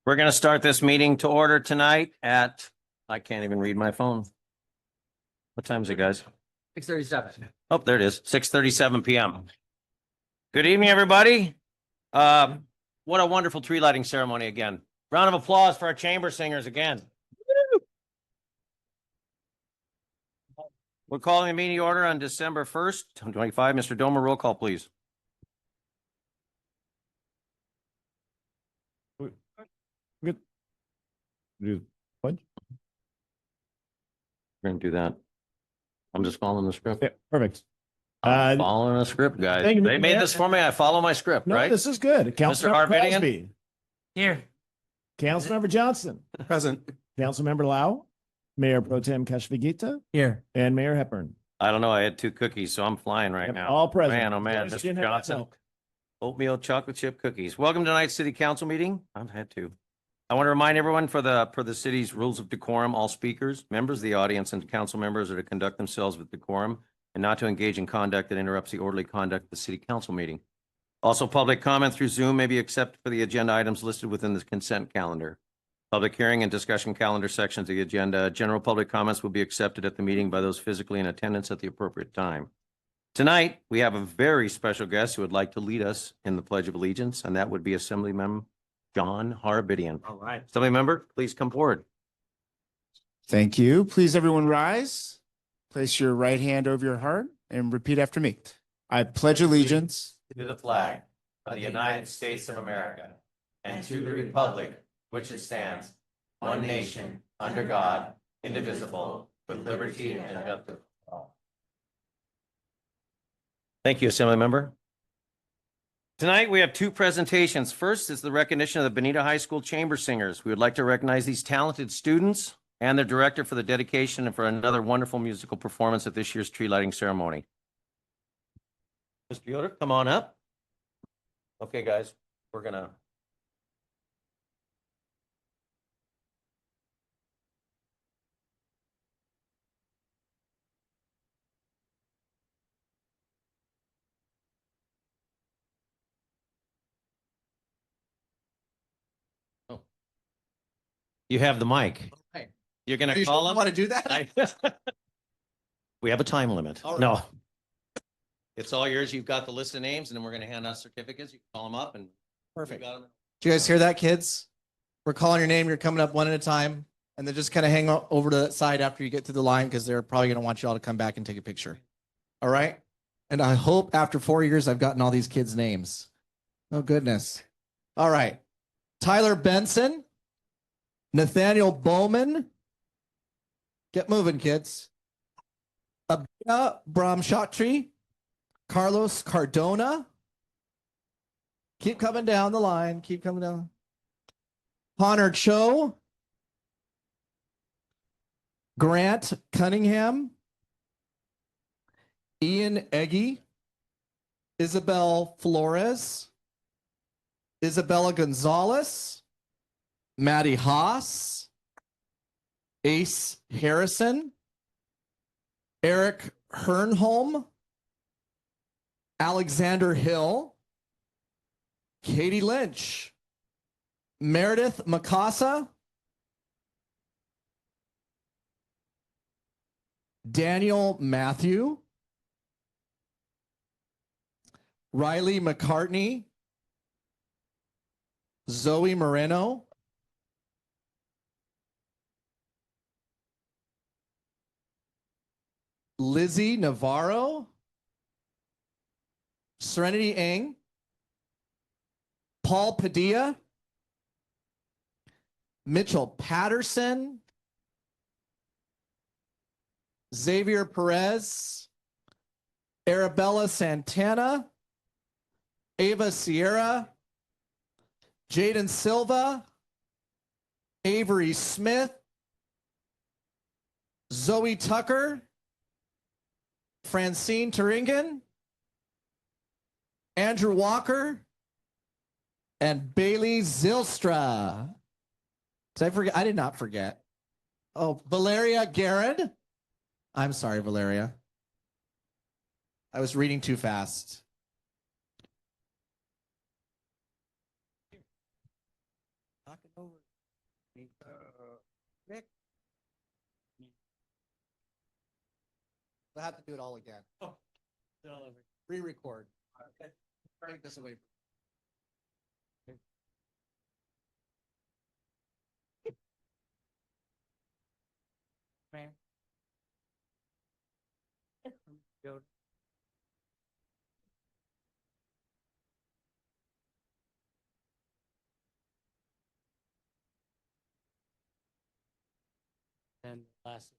We're going to start this meeting to order tonight at, I can't even read my phone. What time is it, guys? 6:37. Oh, there it is, 6:37 p.m. Good evening, everybody. What a wonderful tree lighting ceremony again. Round of applause for our chamber singers again. We're calling the meeting order on December 1st, 2025. Mr. Domer, roll call, please. Good. Do what? We're going to do that. I'm just following the script. Yeah, perfect. I'm following the script, guys. thank you, They made Mayor. this for me. I follow my script, No, right? this is good. Councilmember Harbidian? Crosby. Here. Councilmember Johnson. Present. Councilmember Lau. Mayor Pro Tem Kashvagita. Here. And Mayor Hepburn. I don't know. I had 2 cookies, so I'm flying right Yep, now. all present. Man, oh man, Just Mr. didn't have that Johnson. milk. Oatmeal chocolate chip cookies. Welcome to tonight's city council meeting. I've had 2. I want to remind everyone for the city's rules of decorum, all speakers, members of the audience, and council members are to conduct themselves with decorum and not to engage in conduct that interrupts the orderly conduct of the city council meeting. Also, public comment through Zoom may be accepted for the agenda items listed within the consent calendar. Public hearing and discussion calendar sections of the agenda. General public comments will be accepted at the meeting by those physically in attendance at the appropriate time. Tonight, we have a very special guest who would like to lead us in the Pledge of Allegiance, and that would be Assemblyman John Harbidian. All right. Assembly member, please come forward. Thank you. Please, everyone rise. Place your right hand over your heart and repeat after me. I pledge allegiance To the flag of the United States of America and to the republic which it stands, one nation, under God, indivisible, with liberty and justice for all. Thank you, Assembly member. Tonight, we have 2 presentations. First is the recognition of the Bonita High School Chamber Singers. We would like to recognize these talented students and their director for the dedication and for another wonderful musical performance at this year's tree lighting ceremony. Mr. Yoder, come on up. Okay, guys, we're gonna. Oh. You have the mic. Okay. You're gonna You call sure them? want to do that? We have a time limit. All right. No. It's all yours. You've got the list of names and then we're gonna hand out certificates. You can call them up and. Perfect. we got 'em. Do you guys hear that, kids? We're calling your name. You're coming up one at a time, and then just kind of hang over to the side after you get to the line because they're probably going to want you all to come back and take a picture. All right. And I hope after 4 years, I've gotten all these kids' names. Oh, goodness. All right. Tyler Benson, Nathaniel Bowman. Get moving, kids. Abina Brahmshatri, Carlos Cardona. Keep coming down the line. Keep coming down. Connor Cho. Grant Cunningham. Ian Eggy. Isabel Flores. Isabella Gonzalez. Maddie Haas. Ace Harrison. Eric Hernholm. Alexander Hill. Katie Lynch, Meredith Mikasa, Daniel Matthew, Riley McCartney, Zoe Moreno, Lizzie Navarro, Serenity Eng, Paul Padilla, Mitchell Patterson, Xavier Perez, Arabella Santana, Ava Sierra, Jaden Silva, Avery Smith, Zoe Tucker, Francine Turingen, Andrew Walker, and Bailey Zilstra. Did I forget? I did not forget. Oh, Valeria Garrett. I'm sorry, Valeria. I was reading too fast. Knock it over. Rick. We'll have to do it all again. Re-record. Take this away. Man. Go. And last.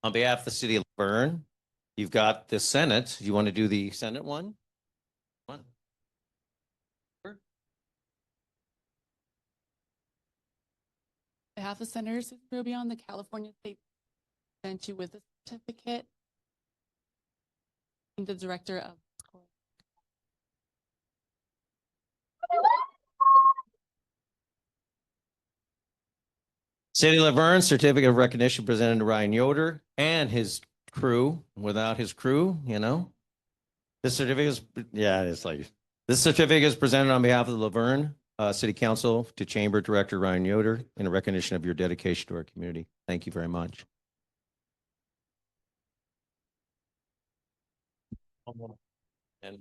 On behalf of the city of Verne, you've got the Senate. You want to do the Senate one? One. Behalf of Senators Rubio and the California State sent you with a certificate. The director of City of Laverne certificate of recognition presented to Ryan Yoder and his crew. Without his crew, you know, this certificate is, yeah, it's like, this certificate is presented on behalf of the Laverne City Council to Chamber Director Ryan Yoder in recognition of your dedication to our community. Thank you very much. And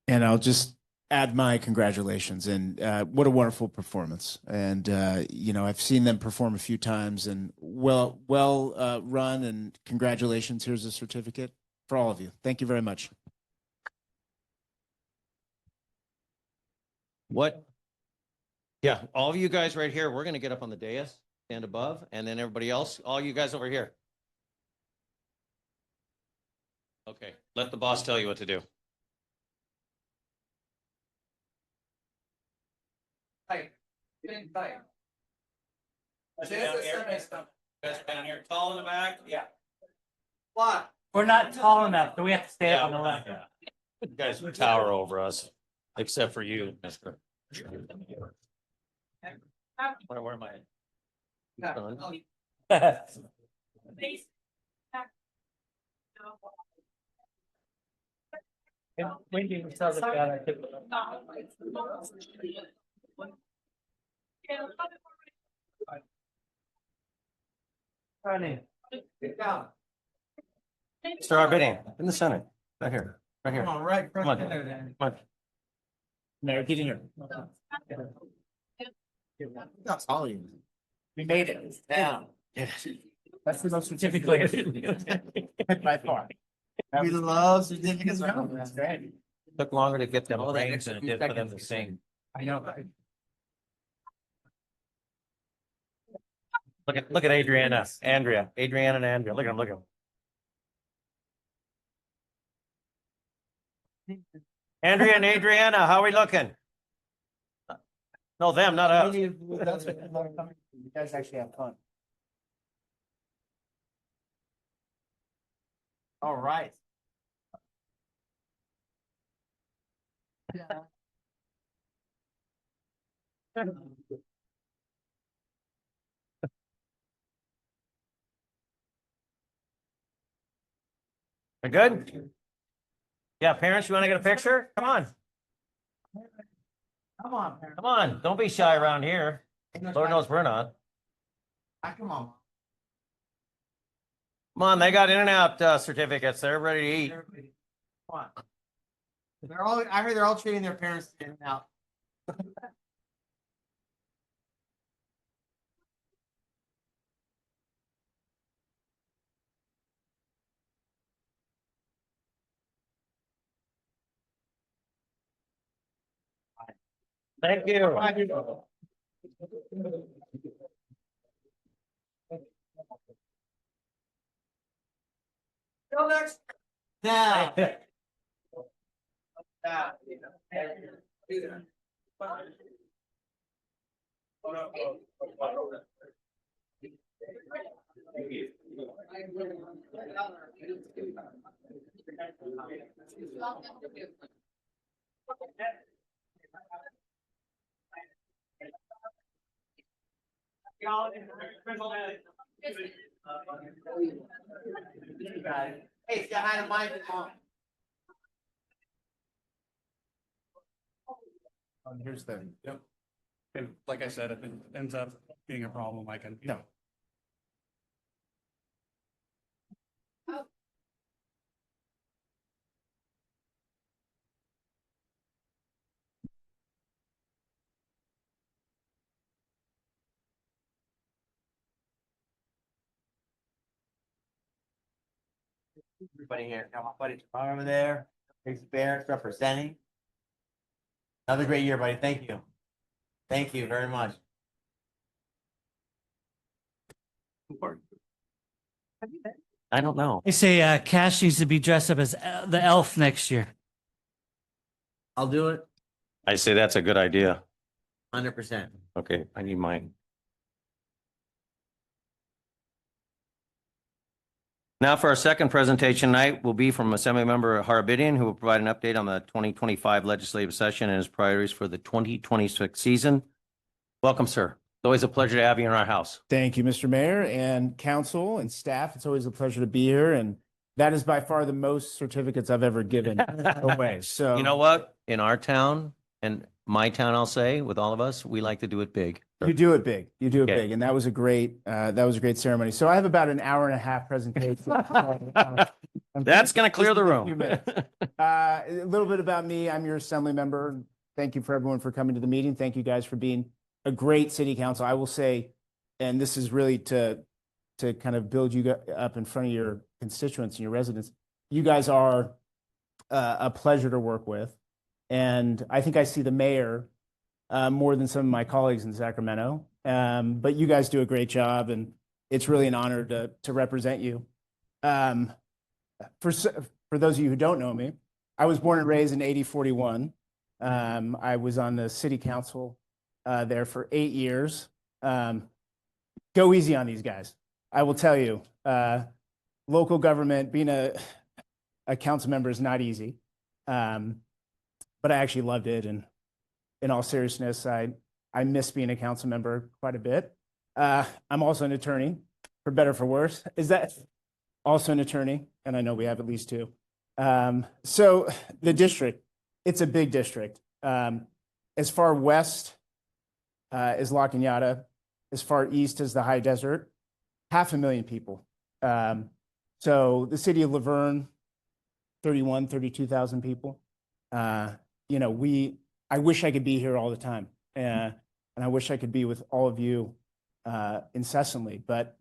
And I'll just add my congratulations and what a wonderful performance. And you know, I've seen them perform a few times and well run, and congratulations. Here's a certificate for all of you. Thank you very much. what? Yeah, all of you guys right here, we're going to get up on the dais, stand above, and then everybody else, all you guys over here. Okay, let the boss tell you what to do. Tight. Getting tight. Guys down here, tall in the back. Yeah. What? We're not tall enough, so we have to stay up Yeah. on the left. You guys tower over us, except for you, Mr. Where am I? Wendy, we saw the guy, I took- Honey. Mr. Arbidian, in the Senate, right here, right here. Come on, right. Come on, come on. Mayor, get in here. That's all you. We made it. Yeah. That's the most certificate. By far. We love certificates. That's great. Took longer to get them Oh, that ranked extra than it few did for them seconds. to sing. I know. Look at Adriana, Andrea, Adriana and Andrea. Look at them, look at them. Andrea and Adriana, how are we looking? No, them, not us. You guys actually have fun. All right. We good? Yeah, parents, you want to get a picture? Come on, Come on. come on. Don't be shy around here. Lord knows we're not. Come on. Come on, they got in and out certificates. They're ready to eat. Come on. They're all, I heard they're all treating their parents in and out. Thank you. Till next. Now. Hey, say hi to Mike and Mom. Here's the, Yep. And like I said, if it ends up being a problem, I can. No. Everybody here, got my buddy Tomorrow over there, Tracy Barrett representing. Another great year, buddy. Thank you. Thank you very much. I don't know. They say Cash needs to be dressed up as the elf next year. I'll do it, I say that's a good idea. 100%. Okay, I need mine. Now for our second presentation tonight will be from Assemblymember Harabidian, who will provide an update on the 2025 legislative session and his priorities for the 2026 season. Welcome, sir. It's always a pleasure to have you in our house. Thank you, Mr. Mayor and council and staff. It's always a pleasure to be here. And that is by far the most certificates I've ever given away. So You know what? In our town and my town, I'll say, with all of us, we like to do it big. you do it big. You do it Okay. big. And that was a great ceremony. So I have about an hour and a half presentation. That's going to clear the Just a few room. minutes. A little bit about me. I'm your assembly member. Thank you for everyone for coming to the meeting. Thank you guys for being a great city council. I will say, and this is really to kind of build you up in front of your constituents and your residents. You guys are a pleasure to work with. And I think I see the mayor more than some of my colleagues in Sacramento. But you guys do a great job, and it's really an honor to represent you. For those of you who don't know me, I was born and raised in 8041. I was on the city council there for 8 years. Go easy on these guys. I will tell you, local government, being a council member is not easy. But I actually loved it. And in all seriousness, I miss being a council member quite a bit. I'm also an attorney, for better or for worse. Is that also an attorney? And I know we have at least two. So the district, it's a big district. As far west as La Cañada, as far east as the high desert, 500,000 people. So the city of Laverne, 32,000 people. I wish I could be here all the time. And I wish I could be with all of you incessantly. But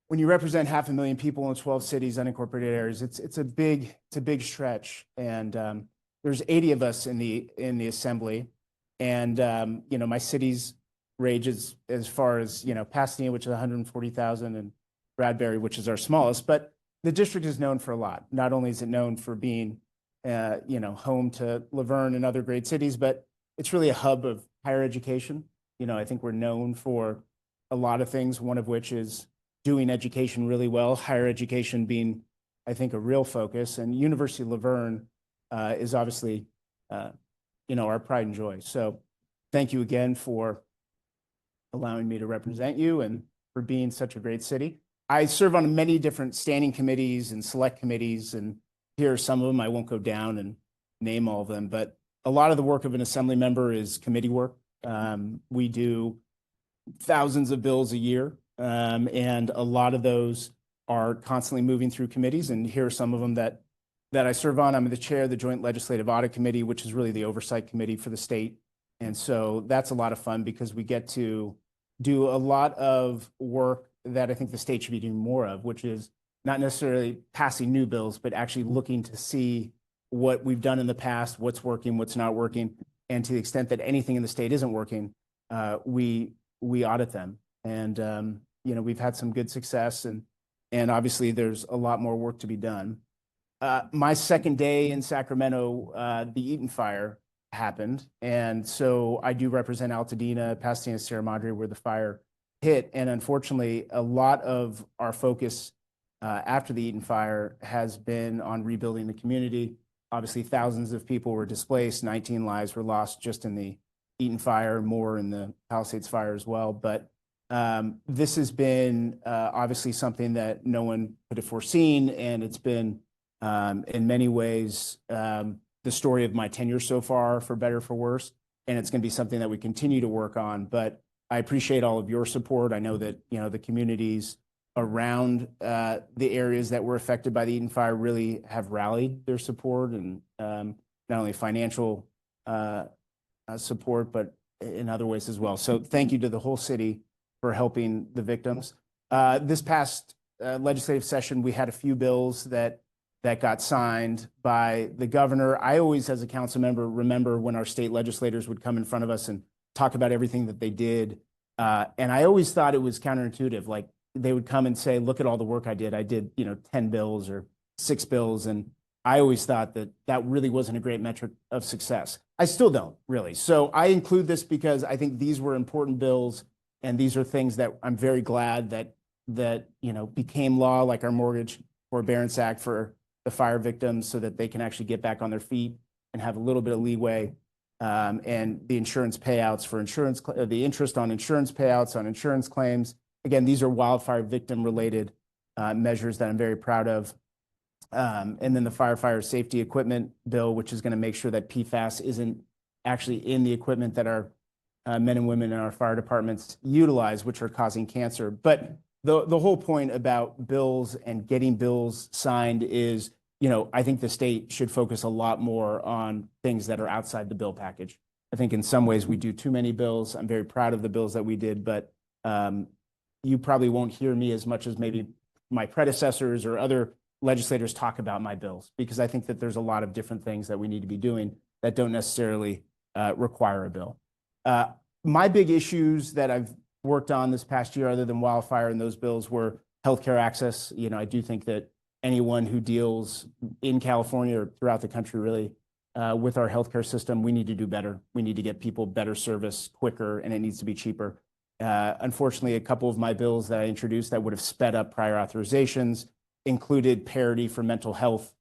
when you represent 500,000 people in 12 cities, unincorporated areas, it's a big stretch. And there's 80 of us in the assembly. And my cities range as far as Pasadena, which is 140,000, and Bradbury, which is our smallest. But the district is known for a lot. Not only is it known for being home to Laverne and other great cities, but it's really a hub of higher education. I think we're known for a lot of things, one of which is doing education really well, higher education being, I think, a real focus. And University of Laverne is obviously, our pride and joy. So thank you again for allowing me to represent you and for being such a great city. I serve on many different standing committees and select committees, and here are some of them. I won't go down and name all of them, but a lot of the work of an assembly member is committee work. We do thousands of bills a year, and a lot of those are constantly moving through committees. And here are some of them that I serve on. I'm the chair of the Joint Legislative Audit Committee, which is really the oversight committee for the state. And so that's a lot of fun because we get to do a lot of work that I think the state should be doing more of, which is not necessarily passing new bills, but actually looking to see what we've done in the past, what's working, what's not working. And to the extent that anything in the state isn't working, we audit them. And, we've had some good success, and obviously there's a lot more work to be done. My second day in Sacramento, the Eaton fire happened. And so I do represent Altadena, Pasadena, Sierra Madre, where the fire hit. And unfortunately, a lot of our focus after the Eaton fire has been on rebuilding the community. Obviously, thousands of people were displaced. 19 lives were lost just in the Eaton fire, more in the Palisades fire as well. But This has been obviously something that no one could have foreseen, and it's been in many ways the story of my tenure so far, for better or for worse. And it's going to be something that we continue to work on. But I appreciate all of your support. I know that the communities around the areas that were affected by the Eaton fire really have rallied their support, and not only financial support, but in other ways as well. So thank you to the whole city for helping the victims. This past legislative session, we had a few bills that got signed by the governor. I always, as a council member, remember when our state legislators would come in front of us and talk about everything that they did. And I always thought it was counterintuitive. Like, they would come and say, look at all the work I did. I did, 10 bills or 6 bills. And I always thought that really wasn't a great metric of success. I still don't, really. So I include this because I think these were important bills, and these are things that I'm very glad that became law, like our mortgage forbearance act for the fire victims, so that they can actually get back on their feet and have a little bit of leeway. And the insurance payouts for the interest on insurance payouts on insurance claims. Again, these are wildfire victim related measures that I'm very proud of. And then the firefighter safety equipment bill, which is going to make sure that PFAS isn't actually in the equipment that our men and women in our fire departments utilize, which are causing cancer. But the whole point about bills and getting bills signed is, I think the state should focus a lot more on things that are outside the bill package. I think in some ways we do too many bills. I'm very proud of the bills that we did, but you probably won't hear me as much as maybe my predecessors or other legislators talk about my bills, because I think that there's a lot of different things that we need to be doing that don't necessarily require a bill. My big issues that I've worked on this past year, other than wildfire and those bills, were healthcare access. I do think that anyone who deals in California or throughout the country really with our healthcare system, we need to do better. We need to get people better service quicker, and it needs to be cheaper. Unfortunately, a couple of my bills that I introduced that would have sped up prior authorizations included parity for mental health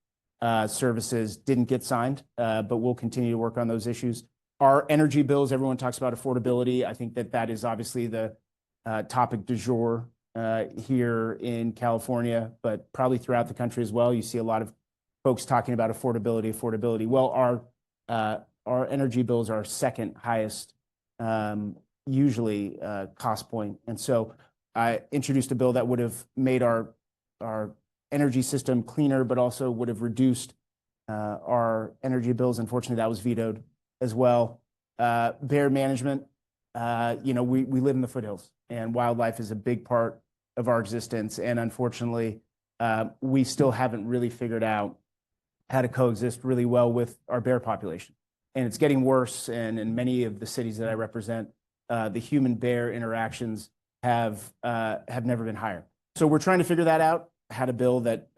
services, didn't get signed, but we'll continue to work on those issues. Our energy bills, everyone talks about affordability. I think that is obviously the topic du jour here in California, but probably throughout the country as well. You see a lot of folks talking about affordability. Well, our energy bills are our second highest usually cost point. And so I introduced a bill that would have made our energy system cleaner, but also would have reduced our energy bills. Unfortunately, that was vetoed as well. Bear management, we live in the foothills, and wildlife is a big part of our existence. And unfortunately, we still haven't really figured out how to coexist really well with our bear population. And it's getting worse. And in many of the cities that I represent, the human-bear interactions have never been higher. So we're trying to figure that out. Had a bill that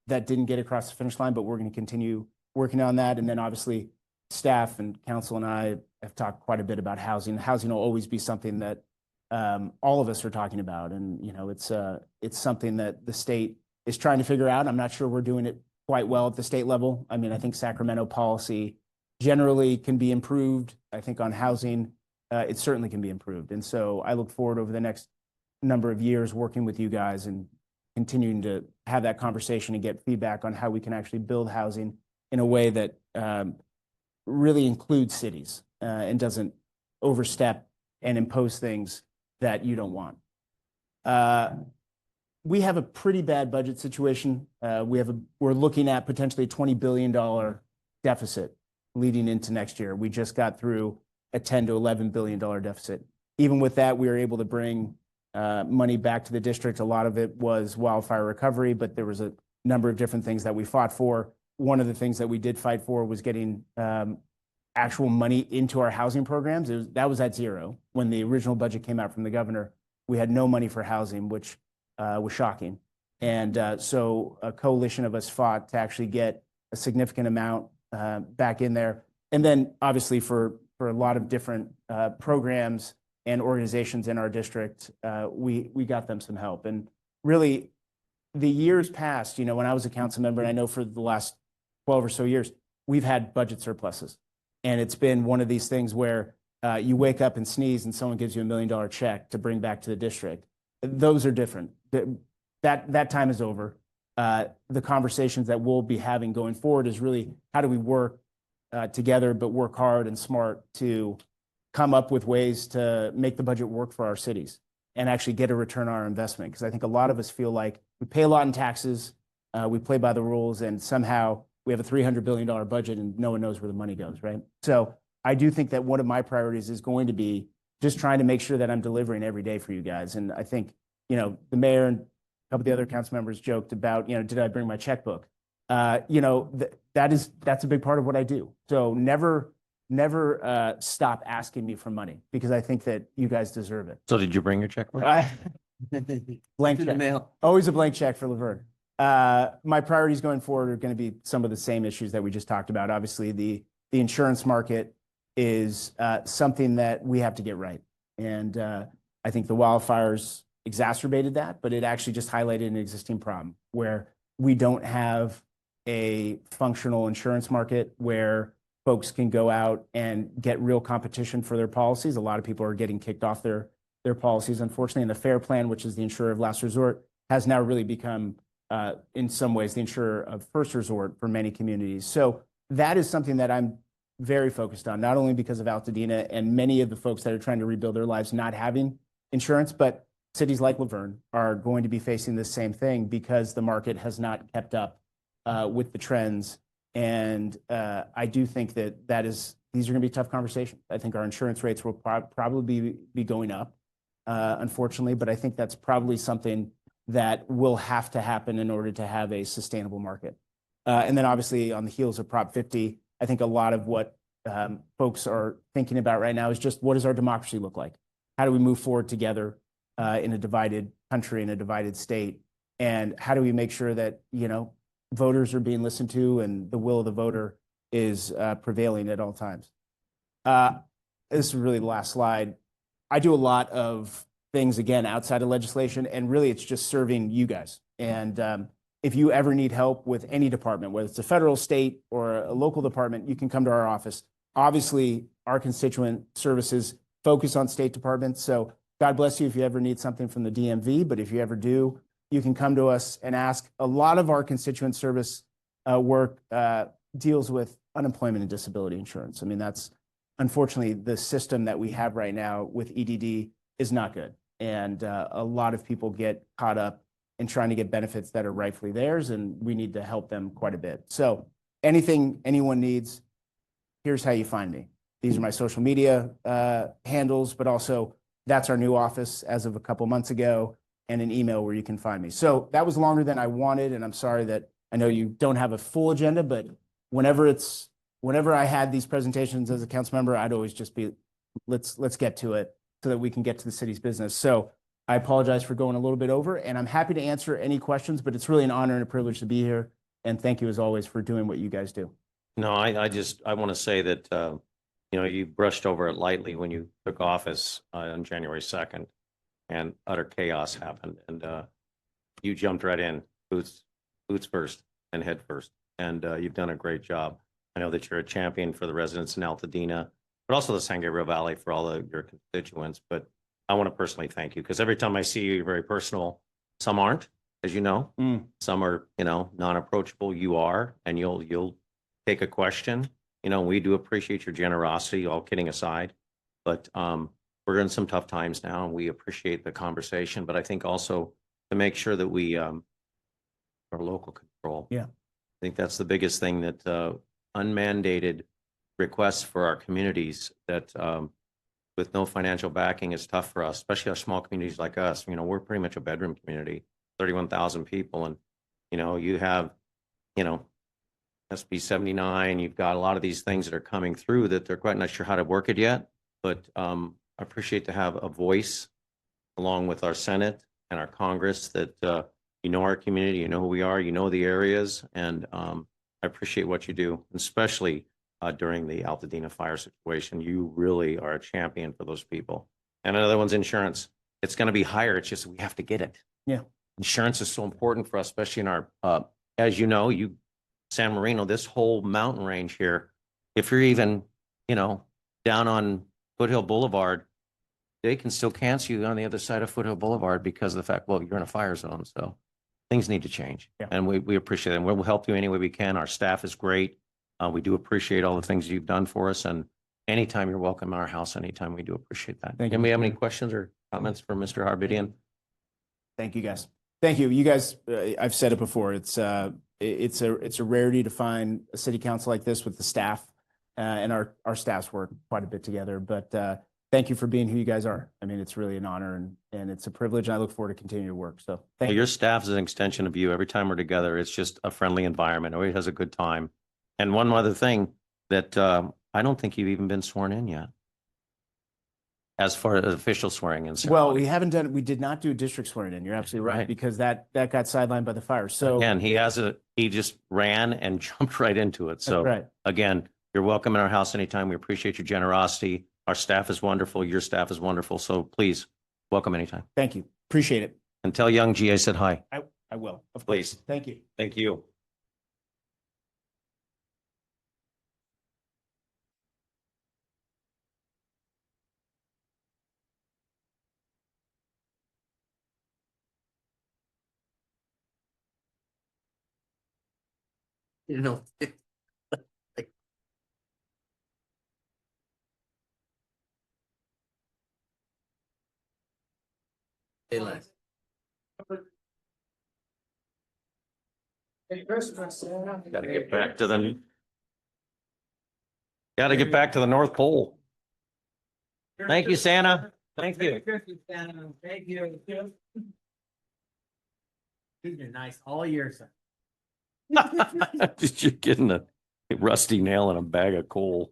didn't get across the finish line, but we're going to continue working on that. And then obviously, staff and council and I have talked quite a bit about housing. Housing will always be something that all of us are talking about, and it's something that the state is trying to figure out. I'm not sure we're doing it quite well at the state level. I mean, I think Sacramento policy generally can be improved. I think on housing, it certainly can be improved. And so I look forward over the next number of years working with you guys and continuing to have that conversation and get feedback on how we can actually build housing in a way that really includes cities and doesn't overstep and impose things that you don't want. We have a pretty bad budget situation. We're looking at potentially a $20 billion deficit leading into next year. We just got through a $10 to $11 billion deficit. Even with that, we were able to bring money back to the district. A lot of it was wildfire recovery, but there was a number of different things that we fought for. One of the things that we did fight for was getting actual money into our housing programs. That was at zero. When the original budget came out from the governor, we had no money for housing, which was shocking. And so a coalition of us fought to actually get a significant amount back in there. And then obviously for a lot of different programs and organizations in our district, we got them some help. And really, the years past, when I was a council member, and I know for the last 12 or so years, we've had budget surpluses. And it's been one of these things where you wake up and sneeze and someone gives you $1 million check to bring back to the district. Those are different. That time is over. The conversations that we'll be having going forward is really how do we work together, but work hard and smart to come up with ways to make the budget work for our cities and actually get a return on our investment. Because I think a lot of us feel like we pay a lot in taxes, we play by the rules, and somehow we have a $300 billion budget and no one knows where the money goes, right? So I do think that one of my priorities is going to be just trying to make sure that I'm delivering every day for you guys. And I think, the mayor and a couple of the other council members joked about, did I bring my checkbook? That's a big part of what I do. So never stop asking me for money because I think that you guys deserve it. So did you bring your checkbook? Blank To the check. mail. Always a blank check for Laverne. My priorities going forward are going to be some of the same issues that we just talked about. Obviously, the insurance market is something that we have to get right. And I think the wildfires exacerbated that, but it actually just highlighted an existing problem where we don't have a functional insurance market where folks can go out and get real competition for their policies. A lot of people are getting kicked off their policies, unfortunately, and the FAIR Plan, which is the insurer of last resort, has now really become, in some ways, the insurer of first resort for many communities. So that is something that I'm very focused on, not only because of Altadena and many of the folks that are trying to rebuild their lives not having insurance, but cities like Laverne are going to be facing the same thing because the market has not kept up with the trends. And I do think that these are going to be tough conversations. I think our insurance rates will probably be going up, unfortunately, but I think that's probably something that will have to happen in order to have a sustainable market. And then obviously on the heels of Prop 50, I think a lot of what folks are thinking about right now is just what does our democracy look like? How do we move forward together in a divided country, in a divided state? And how do we make sure that, voters are being listened to and the will of the voter is prevailing at all times? This is really the last slide. I do a lot of things, again, outside of legislation, and really it's just serving you guys. And if you ever need help with any department, whether it's a federal, state, or a local department, you can come to our office. Obviously, our constituent services focus on state departments. So God bless you if you ever need something from the DMV, but if you ever do, you can come to us and ask. A lot of our constituent service work deals with unemployment and disability insurance. I mean, that's unfortunately the system that we have right now with EDD is not good. And a lot of people get caught up in trying to get benefits that are rightfully theirs, and we need to help them quite a bit. So anything anyone needs, here's how you find me. These are my social media handles, but also that's our new office as of a couple months ago, and an email where you can find me. So that was longer than I wanted, and I'm sorry that I know you don't have a full agenda, but whenever I had these presentations as a council member, I'd always just be, let's get to it so that we can get to the city's business. So I apologize for going a little bit over, and I'm happy to answer any questions, but it's really an honor and a privilege to be here. And thank you as always for doing what you guys do. No, I want to say that, you brushed over it lightly when you took office on January 2nd and utter chaos happened. And you jumped right in, boots first and head first. And you've done a great job. I know that you're a champion for the residents in Altadena, but also the San Gabriel Valley for all of your constituents. But I want to personally thank you because every time I see you, you're very personal. Some aren't, as you know. Some are, non-approachable. You are, and you'll take a question. We do appreciate your generosity, all kidding aside. But we're in some tough times now, and we appreciate the conversation. But I think also to make sure that we are local control. Yeah. I think that's the biggest thing, that unmandated requests for our communities that with no financial backing is tough for us, especially our small communities like us. We're pretty much a bedroom community, 31,000 people. And, you have, SB 79, you've got a lot of these things that are coming through that they're quite not sure how to work it yet. But I appreciate to have a voice along with our Senate and our Congress that, our community, who we are, the areas. And I appreciate what you do, especially during the Altadena fire situation. You really are a champion for those people. And another one's insurance. It's going to be higher. It's just we have to get it. Yeah. Insurance is so important for us, especially in our, as you know, San Marino, this whole mountain range here, if you're even, down on Foothill Boulevard, they can still cancel you on the other side of Foothill Boulevard because of the fact, well, you're in a fire zone, so things need to change. Yeah. And we appreciate it. And we'll help you any way we can. Our staff is great. We do appreciate all the things you've done for us, and anytime you're welcome in our house, anytime, we do appreciate that. Thank you. Anybody have any questions or comments for Mr. Harbidian? Thank you, guys. Thank you. You guys, I've said it before. It's a rarity to find a city council like this with the staff, and our staffs work quite a bit together. But thank you for being who you guys are. I mean, it's really an honor and it's a privilege. And I look forward to continuing to work. So thank you. Your staff is an extension of you. Every time we're together, it's just a friendly environment. Everybody has a good time. And one other thing that I don't think you've even been sworn in yet, as far as official swearing in. Well, we did not do district swearing in. You're absolutely right, Right. because that got sidelined by the fire. So Again, he just ran and jumped right into it. So right. again, you're welcome in our house anytime. We appreciate your generosity. Our staff is wonderful. Your staff is wonderful. So please, welcome anytime. Thank you. Appreciate it. And tell young G I said hi. I will. Of Please. course. Thank you. Thank you. You know. Hey, Les. Gotta get back to the North Pole. Thank you, Santa. Thank you. Thank you. You're nice all year, sir. You're getting a rusty nail in a bag of coal.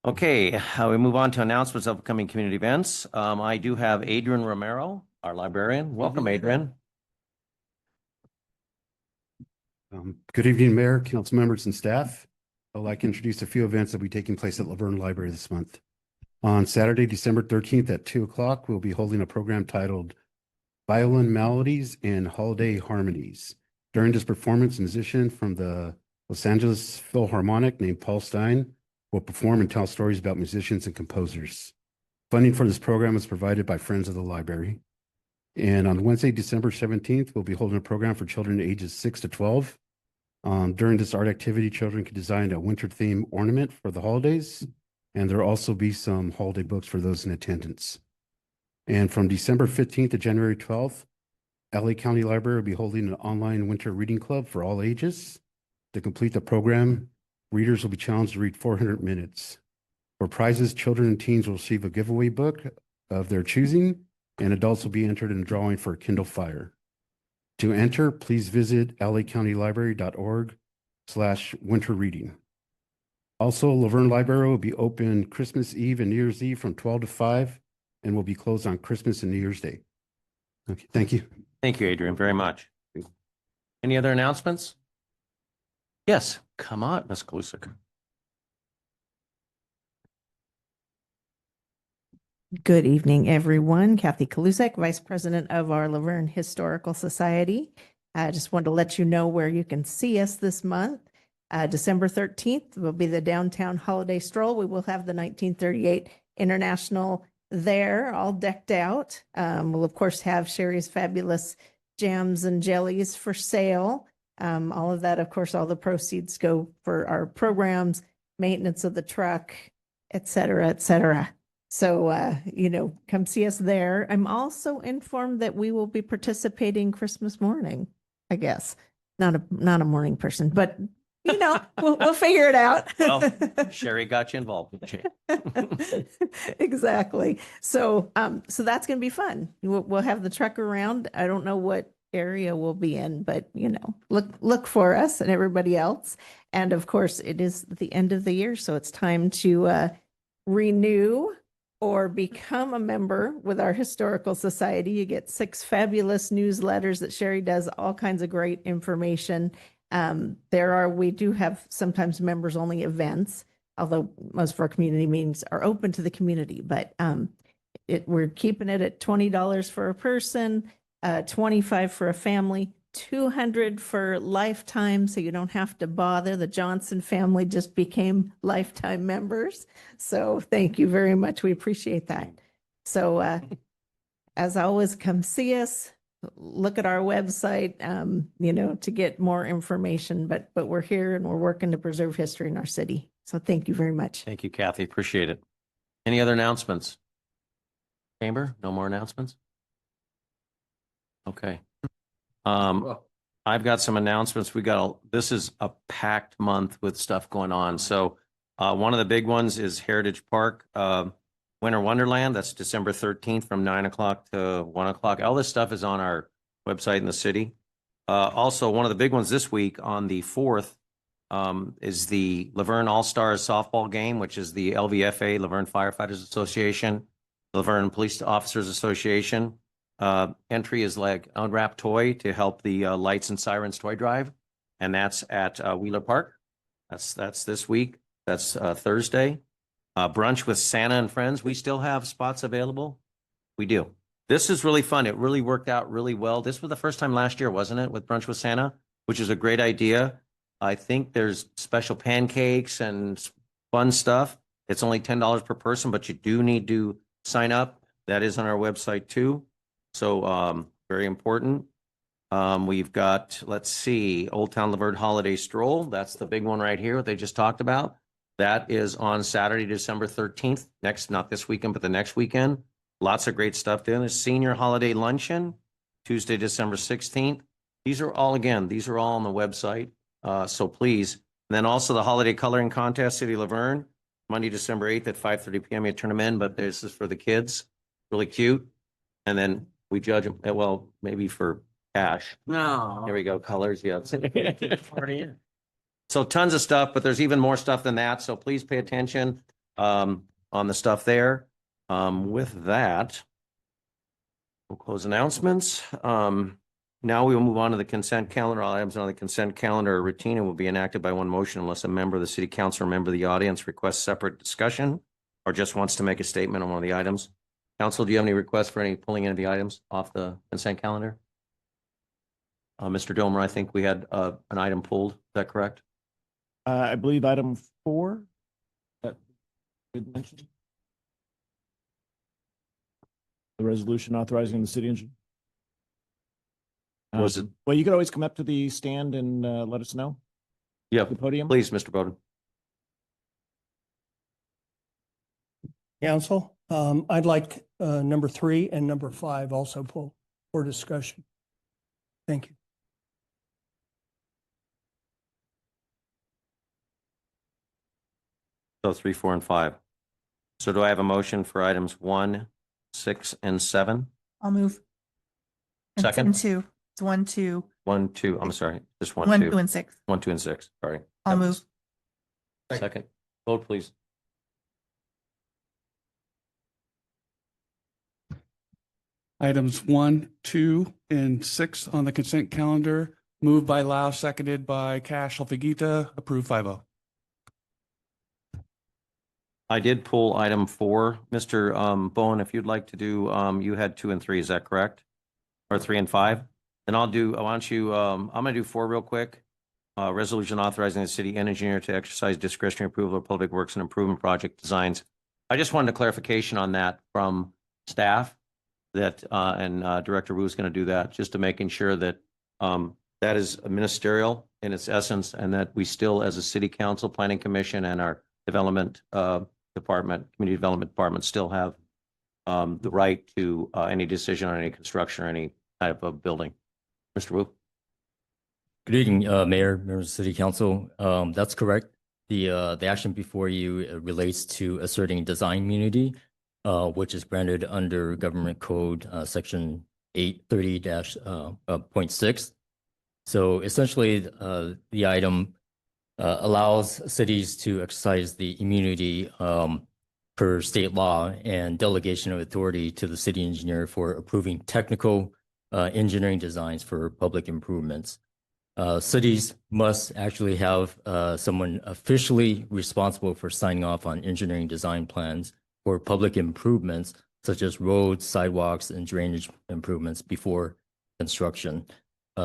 Okay, we move on to announcements of upcoming community events. I do have Adrian Romero, our librarian. Welcome, Adrian. Good evening, Mayor, council members, and staff. I'd like to introduce a few events that will be taking place at Laverne Library this month. On Saturday, December 13th at 2 o'clock, we'll be holding a program titled Violin Melodies and Holiday Harmonies. During this performance, a musician from the Los Angeles Philharmonic named Paul Stein will perform and tell stories about musicians and composers. Funding for this program is provided by Friends of the Library. And on Wednesday, December 17th, we'll be holding a program for children ages 6 to 12. During this art activity, children can design a winter theme ornament for the holidays, and there'll also be some holiday books for those in attendance. And from December 15th to January 12th, LA County Library will be holding an online winter reading club for all ages. To complete the program, readers will be challenged to read 400 minutes. For prizes, children and teens will receive a giveaway book of their choosing, and adults will be entered in a drawing for a Kindle Fire. To enter, please visit lacountylibrary.org/winter reading. Also, Laverne Library will be open Christmas Eve and New Year's Eve from 12 to 5 and will be closed on Christmas and New Year's Day. Okay, thank you. Thank you, Adrian, very much. Any other announcements? Yes, come on, Ms. Kalusik. Good evening, everyone. Kathy Kalusek, Vice President of our Laverne Historical Society. I just wanted to let you know where you can see us this month. December 13th will be the downtown holiday stroll. We will have the 1938 International there, all decked out. We'll, of course, have Sherry's fabulous jams and jellies for sale. All of that, of course, all the proceeds go for our programs, maintenance of the truck, et cetera, et cetera. So, come see us there. I'm also informed that we will be participating Christmas morning, I guess. Not a morning person, but we'll figure it out. Well, Sherry got you involved. Exactly. So that's going to be fun. We'll have the truck around. I don't know what area we'll be in, but look for us and everybody else. And of course, it is the end of the year, so it's time to renew or become a member with our historical society. You get 6 fabulous newsletters that Sherry does, all kinds of great information. We do have sometimes members only events, although most of our community meetings are open to the community, but we're keeping it at $20 for a person, $25 for a family, 200 for lifetime, so you don't have to bother. The Johnson family just became lifetime members. So thank you very much. We appreciate that. So as always, come see us. Look at our website, to get more information. But we're here and we're working to preserve history in our city. So thank you very much. Thank you, Kathy. Appreciate it. Any other announcements? Chamber, no more announcements? Okay. I've got some announcements. This is a packed month with stuff going on. So one of the big ones is Heritage Park, Winter Wonderland. That's December 13th from 9 o'clock to 1 o'clock. All this stuff is on our website in the city. Also, one of the big ones this week on the 4th is the Laverne All-Stars softball game, which is the LVFA, Laverne Firefighters Association, Laverne Police Officers Association. Entry is like unwrapped toy to help the Lights and Sirens toy drive. And that's at Wheeler Park. That's this week. That's Thursday. Brunch with Santa and friends. We still have spots available. We do. This is really fun. It really worked out really well. This was the first time last year, wasn't it? With Brunch with Santa, which is a great idea. I think there's special pancakes and fun stuff. It's only $10 per person, but you do need to sign up. That is on our website too. So very important. We've got, let's see, Old Town Laverne Holiday Stroll. That's the big one right here, what they just talked about. That is on Saturday, December 13th. Not this weekend, but the next weekend. Lots of great stuff doing this. Senior Holiday Luncheon, Tuesday, December 16th. These are all on the website. So please. And then also the Holiday Coloring Contest, City of Laverne, Monday, December 8th at 5:30 p.m. You turn them in, but this is for the kids. Really cute. And then we judge them, well, maybe for cash. No. Here we go, colors, yeah. So tons of stuff, but there's even more stuff than that. So please pay attention on the stuff there. With that, we'll close announcements. Now we will move on to the consent calendar. All items on the consent calendar are routine and will be enacted by one motion unless a member of the city council or member of the audience requests separate discussion or just wants to make a statement on one of the items. Council, do you have any requests for any pulling any of the items off the consent calendar? Mr. Domer, I think we had an item pulled. Is that correct? I believe item 4. That did mention. The resolution authorizing the city engineer. Was it? Well, you could always come up to the stand and let us know. Yeah, The podium. please, Mr. Bowden. Council, I'd like number 3 and number 5 also pulled for discussion. Thank you. So 3, 4, and 5. So do I have a motion for items 1, 6, and 7? I'll move. And Second. 2. It's 1, 2. 1, 2. I'm sorry, just 1, 1, 2. 2, and 6. 1, 2, and 6. Sorry. I'll That move. was- Second. Vote, please. Items 1, 2, and 6 on the consent calendar. Moved by Lau, seconded by Cash Alfagita. Approved 5-0. I did pull item 4. Mr. Bowen, if you'd like to do, you had 2 and 3, is that correct? Or 3 and 5? Then I'm going to do 4 real quick. Resolution authorizing the city engineer to exercise discretionary approval of public works and improvement project designs. I just wanted a clarification on that from staff that, and Director Wu is going to do that, just to making sure that that is ministerial in its essence, and that we still, as a city council, planning commission, and our development department, community development department, still have the right to any decision on any construction or any type of building. Mr. Wu. Good evening, Mayor, members of City Council. That's correct. The action before you relates to asserting design immunity, which is granted under Government Code Section 830-0.6. So essentially, the item allows cities to exercise the immunity per state law and delegation of authority to the city engineer for approving technical engineering designs for public improvements. Cities must actually have someone officially responsible for signing off on engineering design plans for public improvements, such as roads, sidewalks, and drainage improvements before construction.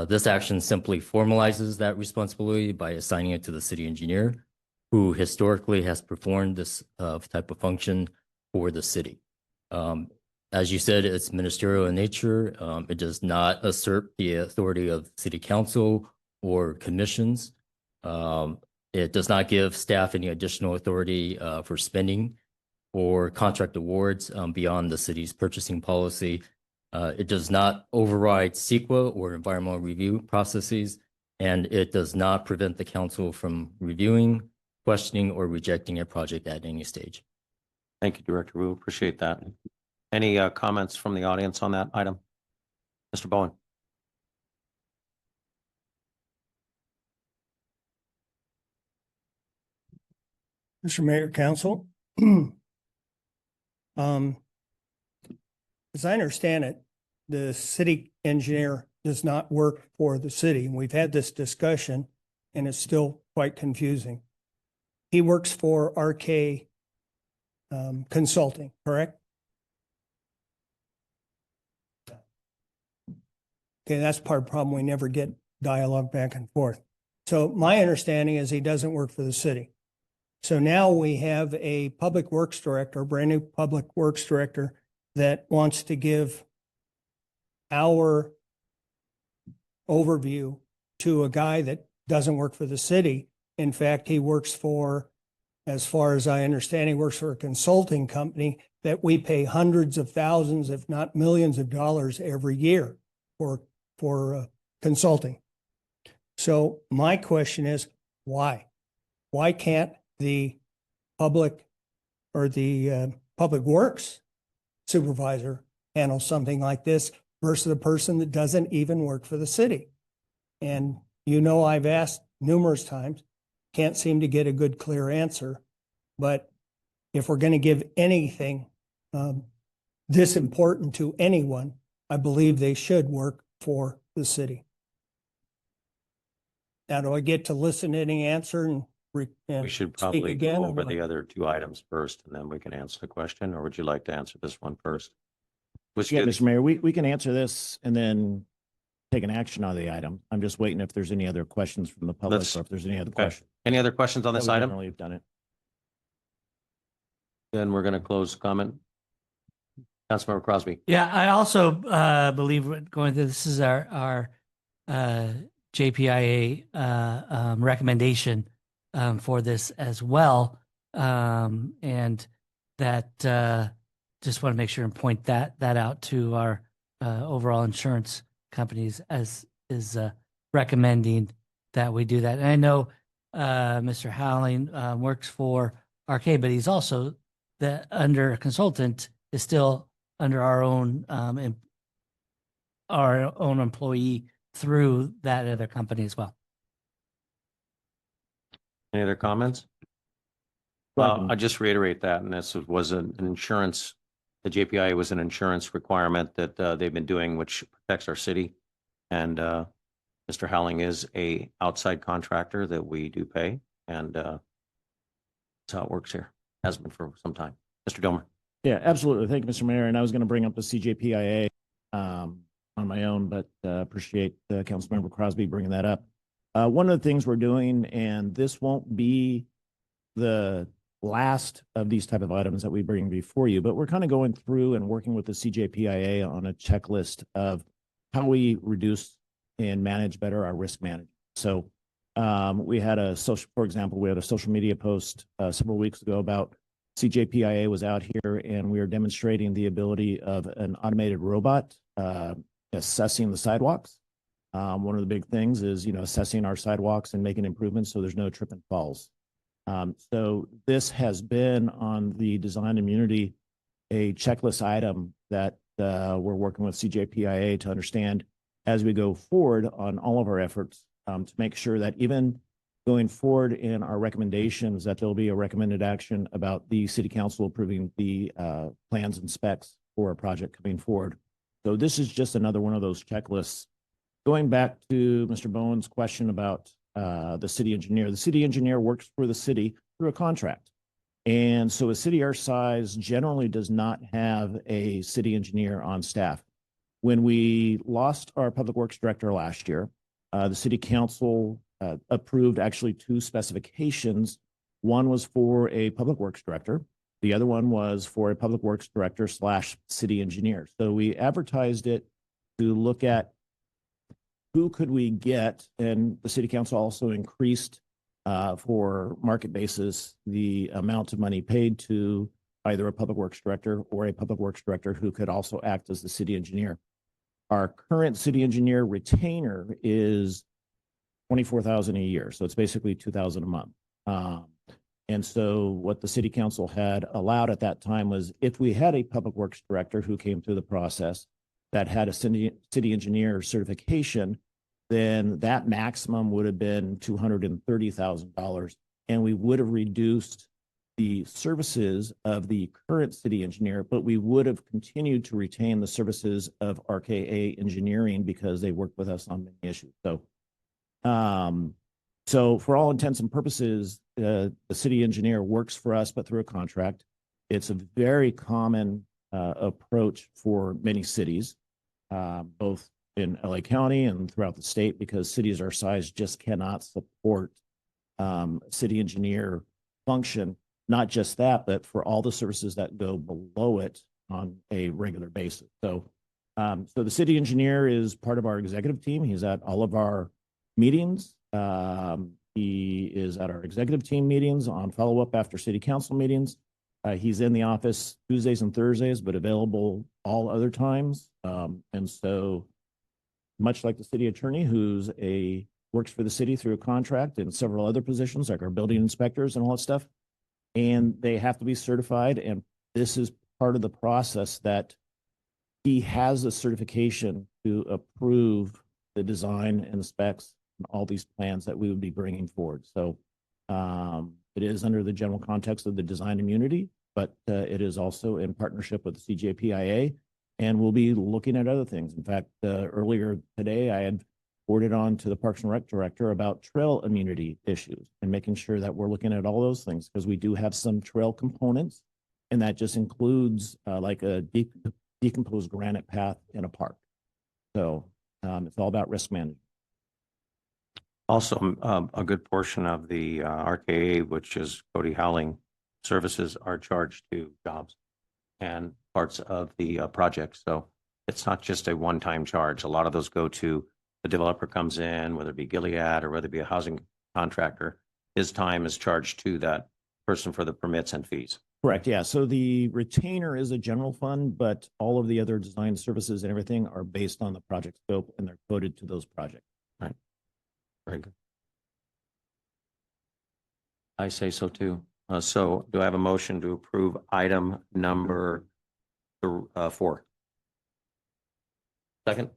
This action simply formalizes that responsibility by assigning it to the city engineer, who historically has performed this type of function for the city. As you said, it's ministerial in nature. It does not assert the authority of city council or commissions. It does not give staff any additional authority for spending or contract awards beyond the city's purchasing policy. It does not override CEQA or environmental review processes, and it does not prevent the council from reviewing, questioning, or rejecting a project at any stage. Thank you, Director Wu. Appreciate that. Any comments from the audience on that item? Mr. Bowen? Mr. Mayor, Council. As I understand it, the city engineer does not work for the city. And we've had this discussion and it's still quite confusing. He works for RK Consulting, correct? Okay, that's part of the problem. We never get dialogue back and forth. So my understanding is he doesn't work for the city. So now we have a public works director, a brand new public works director that wants to give our overview to a guy that doesn't work for the city. In fact, he works for, as far as I understand, he works for a consulting company that we pay hundreds of thousands, if not millions of dollars every year for consulting. So my question is, why? Why can't the public or the public works supervisor handle something like this versus a person that doesn't even work for the city? And you know, I've asked numerous times, can't seem to get a good, clear answer. But if we're going to give anything this important to anyone, I believe they should work for the city. Now, do I get to listen to any answer and We should speak probably again? go or over what? the other two items first, and then we can answer the question, or would you like to answer this one first? Which Yeah, gives- Mr. Mayor, we can answer this and then take an action on the item. I'm just waiting if there's any other questions from the public Let's- or if there's any other okay. questions. Any other questions on Yeah, this we item? generally have done it. Then we're going to close comment. Councilmember Crosby. Yeah, I also believe going through this is our JPIA recommendation for this as well, and that just want to make sure and point that out to our overall insurance companies as is recommending that we do that. And I know Mr. Howling works for RK, but he's also under a consultant is still under our own employee through that other company as well. Any other comments? Welcome. I'll just reiterate that, and this was an insurance, the JPI was an insurance requirement that they've been doing, which protects our city. And Mr. Howling is a outside contractor that we do pay, and that's how it works here. Has been for some time. Mr. Domer. Yeah, absolutely. Thank you, Mr. Mayor. And I was going to bring up the CJPIA on my own, but appreciate Councilmember Crosby bringing that up. One of the things we're doing, and this won't be the last of these type of items that we bring before you, but we're kind of going through and working with the CJPIA on a checklist of how we reduce and manage better our risk management. So we had for example, we had a social media post several weeks ago about CJPIA was out here and we are demonstrating the ability of an automated robot assessing the sidewalks. One of the big things is, assessing our sidewalks and making improvements so there's no trip and falls. So this has been on the design immunity, a checklist item that we're working with CJPIA to understand as we go forward on all of our efforts to make sure that even going forward in our recommendations, that there'll be a recommended action about the city council approving the plans and specs for a project coming forward. So this is just another one of those checklists. Going back to Mr. Bowen's question about the city engineer works for the city through a contract. And so a city our size generally does not have a city engineer on staff. When we lost our public works director last year, the city council approved actually two specifications. One was for a public works director. The other one was for a public works director / city engineer. So we advertised it to look at who could we get, and the city council also increased for market basis the amount of money paid to either a public works director or a public works director who could also act as the city engineer. Our current city engineer retainer is $24,000 a year, so it's basically $2,000 a month. And so what the city council had allowed at that time was if we had a public works director who came through the process that had a city engineer certification, then that maximum would have been $230,000, and we would have reduced the services of the current city engineer, but we would have continued to retain the services of RKA Engineering because they work with us on many issues. So for all intents and purposes, the city engineer works for us, but through a contract. It's a very common approach for many cities, both in LA County and throughout the state, because cities our size just cannot support city engineer function. Not just that, but for all the services that go below it on a regular basis. So the city engineer is part of our executive team. He's at all of our meetings. He is at our executive team meetings on follow-up after city council meetings. He's in the office Tuesdays and Thursdays, but available all other times. And so much like the city attorney, works for the city through a contract and several other positions like our building inspectors and all that stuff, and they have to be certified. And this is part of the process that he has a certification to approve the design and the specs and all these plans that we would be bringing forward. So it is under the general context of the design immunity, but it is also in partnership with the CJPIA, and we'll be looking at other things. In fact, earlier today, I had forwarded on to the Parks and Rec director about trail immunity issues and making sure that we're looking at all those things, because we do have some trail components, and that just includes like a decomposed granite path in a park. So it's all about risk management. Also, a good portion of the RKA, which is Cody Howling services, are charged to jobs and parts of the project. So it's not just a one-time charge. A lot of those go to the developer comes in, whether it be Gilead or whether it be a housing contractor. His time is charged to that person for the permits and fees. Correct. Yeah. So the retainer is a general fund, but all of the other design services and everything are based on the project scope, and they're coded to those projects. Right. Very good. I say so too. So do I have a motion to approve item number 4? Second?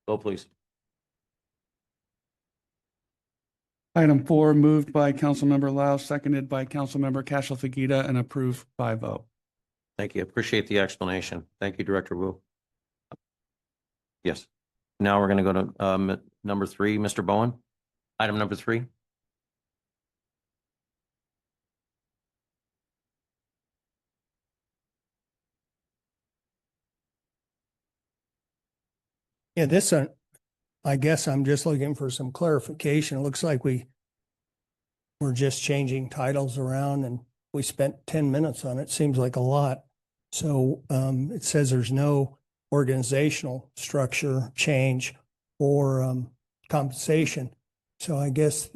Vote, please. Item 4, moved by Councilmember Lau, seconded by Councilmember Cashel-Fagita, and approved by vote. Thank you. Appreciate the explanation. Thank you, Director Wu. Yes. Now we're going to go to number 3, Mr. Bowen. Item number 3. Yeah, I guess I'm just looking for some clarification. It looks like we're just changing titles around, and we spent 10 minutes on it. Seems like a lot. So it says there's no organizational structure change or compensation. So I guess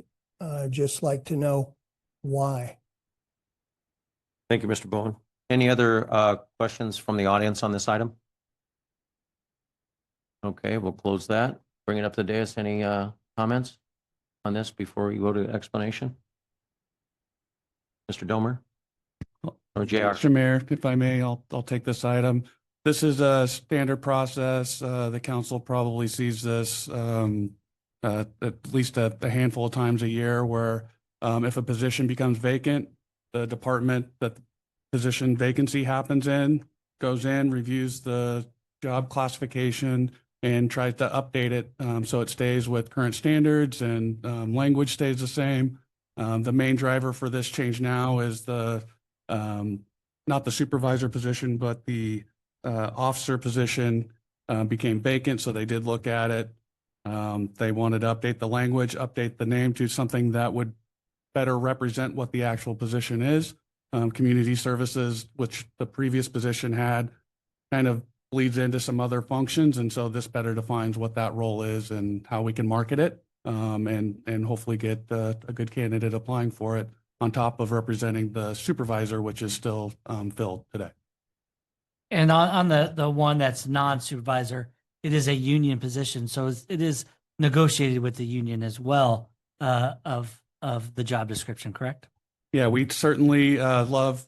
just like to know why. Thank you, Mr. Bowen. Any other questions from the audience on this item? Okay, we'll close that. Bring it up to the dais. Any comments on this before we go to explanation? Mr. Domer or JR? Mr. Mayor, if I may, I'll take this item. This is a standard process. The council probably sees this at least a handful of times a year, where if a position becomes vacant, the department that the position vacancy happens in goes in, reviews the job classification, and tries to update it so it stays with current standards and language stays the same. The main driver for this change now is not the supervisor position, but the officer position became vacant, so they did look at it. They wanted to update the language, update the name to something that would better represent what the actual position is. Community services, which the previous position had, kind of bleeds into some other functions. And so this better defines what that role is and how we can market it, and hopefully get a good candidate applying for it on top of representing the supervisor, which is still filled today. And on the one that's non-supervisor, it is a union position, so it is negotiated with the union as well, of the job description, correct? Yeah, we certainly love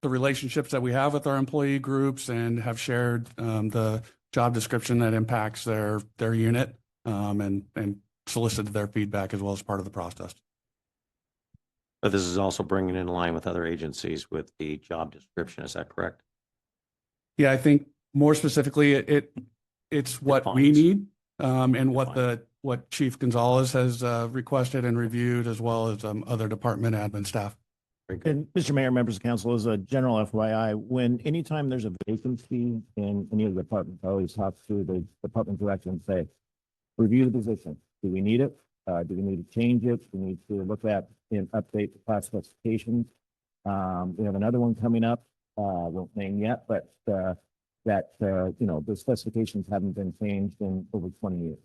the relationships that we have with our employee groups and have shared the job description that impacts their unit, and solicited their feedback as well as part of the process. But this is also bringing it in line with other agencies with the job description. Is that correct? Yeah, I think more specifically, it's what we Defines. need, and what Chief Gonzalez has requested and reviewed, as well as other department admin staff. Very good. And Mr. Mayor, members of council, as a general FYI, anytime there's a vacancy in any of the departments, I always talk to the department director and say, review the position. Do we need it? Do we need to change it? Do we need to look at and update the class specifications? We have another one coming up. Won't name yet, but the specifications haven't been changed in over 20 years.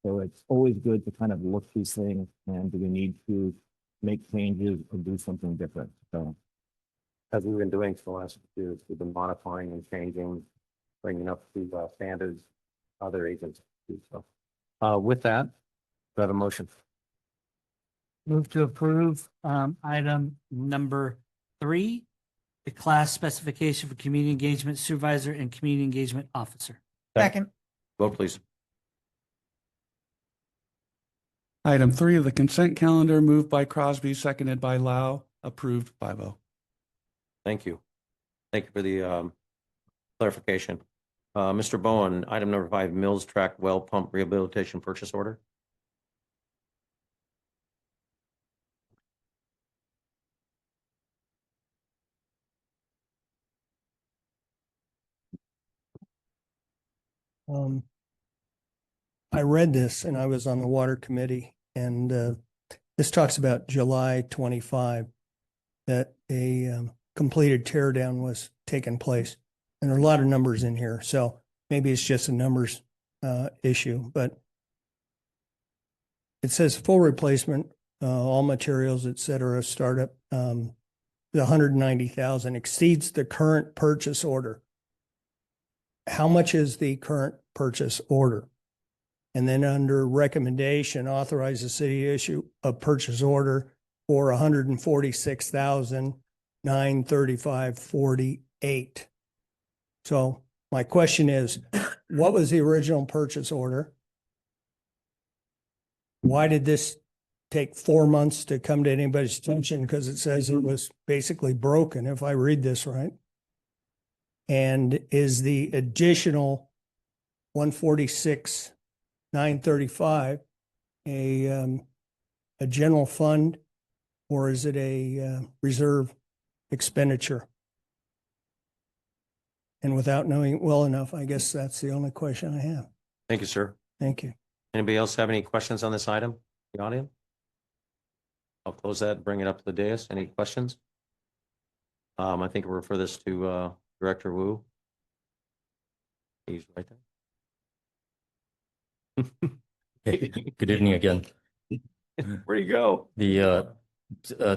So it's always good to kind of look these things, and do we need to make changes or do something different? So As we've been doing for the last few years, we've been modifying and changing, bringing up to standards, other agencies. So with that, do I have a motion? Move to approve item number 3, the class specification for community engagement supervisor and community engagement officer. Second. Vote, please. Item 3 of the consent calendar, moved by Crosby, seconded by Lau, approved 5-0. Thank you. Thank you for the clarification. Mr. Bowen, item number 5, Mills Track Well Pump Rehabilitation Purchase Order. I read this and I was on the water committee, and this talks about July 25 that a completed tear down was taking place. And there are a lot of numbers in here, so maybe it's just a numbers issue, but it says full replacement, all materials, et cetera, startup, the 190,000 exceeds the current purchase order. How much is the current purchase order? And then under recommendation, authorize the city to issue a purchase order for 146,935.48. So my question is, what was the original purchase order? Why did this take 4 months to come to anybody's attention? Because it says it was basically broken, if I read this right. And is the additional 146,935 a general fund, or is it a reserve expenditure? And without knowing it well enough, I guess that's the only question I have. Thank you, sir. Thank you. Anybody else have any questions on this item? The audience? I'll close that, bring it up to the dais. Any questions? I think we'll refer this to Director Wu. He's right there. Hey, good evening again. Where'd he go? The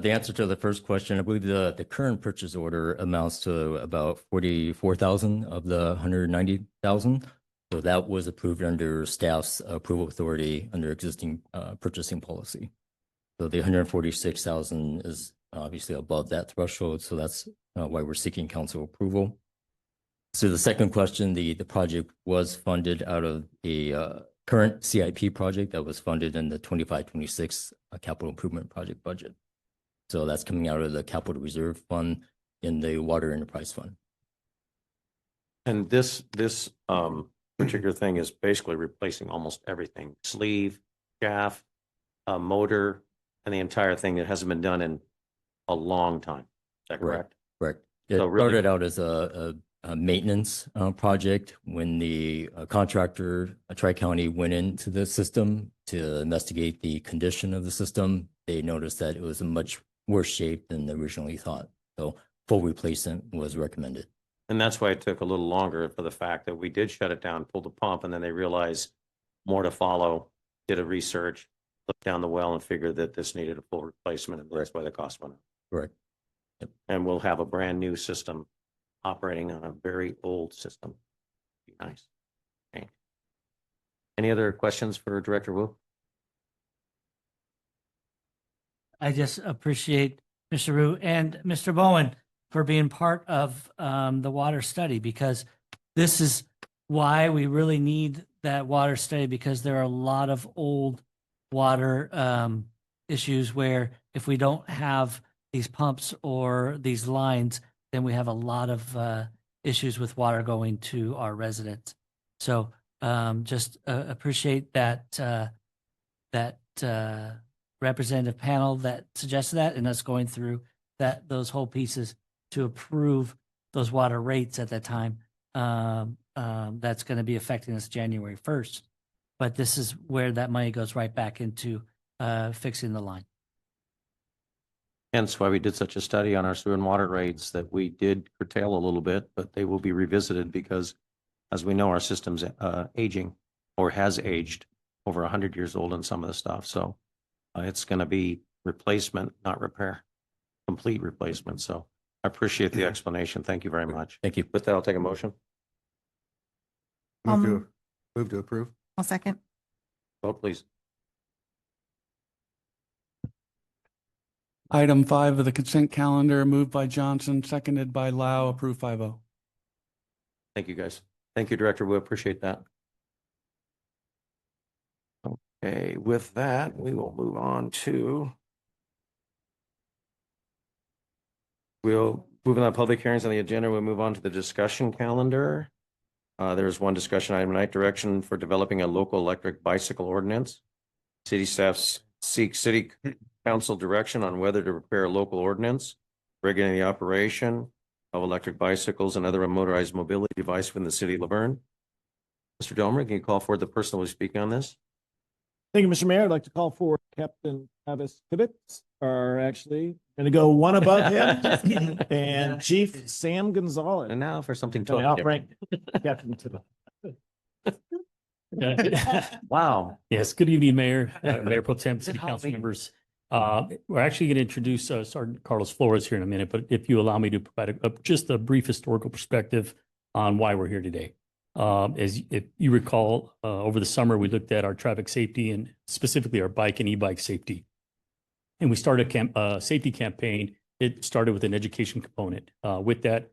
answer to the first question, I believe the current purchase order amounts to about 44,000 of the 190,000. So that was approved under staff's approval authority under existing purchasing policy. So the 146,000 is obviously above that threshold. So that's why we're seeking council approval. So the second question, the project was funded out of a current CIP project that was funded in the 25-26 capital improvement project budget. So that's coming out of the capital reserve fund in the water enterprise fund. And this particular thing is basically replacing almost everything: sleeve, shaft, motor, and the entire thing that hasn't been done in a long time. Is that correct? Correct. It So really- started out as a maintenance project when the contractor, Tri-County, went into the system to investigate the condition of the system. They noticed that it was in much worse shape than they originally thought. So full replacement was recommended. And that's why it took a little longer, for the fact that we did shut it down, pulled the pump, and then they realized more to follow, did a research, looked down the well and figured that this needed a full replacement, and that's why the cost went up. Correct. And we'll have a brand new system operating on a very old system. Be nice. Okay. Any other questions for Director Wu? I just appreciate Mr. Rue and Mr. Bowen for being part of the water study, because this is why we really need that water study, because there are a lot of old water issues where if we don't have these pumps or these lines, then we have a lot of issues with water going to our residents. So just appreciate that representative panel that suggested that, and us going through those whole pieces to approve those water rates at that time. That's going to be affecting us January 1st. But this is where that money goes right back into fixing the line. Hence why we did such a study on our sewer and water rates, that we did curtail a little bit, but they will be revisited because, as we know, our system's aging, or has aged, over 100 years old in some of the stuff. So it's going to be replacement, not repair, complete replacement. So I appreciate the explanation. Thank you very much. Thank you. With that, I'll take a motion. Move to approve. I'll second. Vote, please. Item 5 of the consent calendar, moved by Johnson, seconded by Lau, approved 5-0. Thank you, guys. Thank you, Director Wu. Appreciate that. Okay, with that, we will move on to. We'll move on to public hearings on the agenda. We'll move on to the discussion calendar. There's one discussion item tonight: direction for developing a local electric bicycle ordinance. City staff seeks city council direction on whether to prepare a local ordinance regulating the operation of electric bicycles and other motorized mobility device within the city of Laverne. Mr. Delmer, can you call forward the person who will speak on this? Thank you, Mr. Mayor. I'd like to call for Captain Travis Tibbetts, or actually going to go one above him, and Chief Sam Gonzalez. And now for something Coming totally out, different. Frank. Captain Tibbetts. Wow. Yes, good evening, Mayor, Mayor Pro Tem, City help Council me? members. We're actually going to introduce Sergeant Carlos Flores here in a minute, but if you allow me to provide just a brief historical perspective on why we're here today. If you recall, over the summer, we looked at our traffic safety and specifically our bike and e-bike safety. And we started a safety campaign. It started with an education component. With that,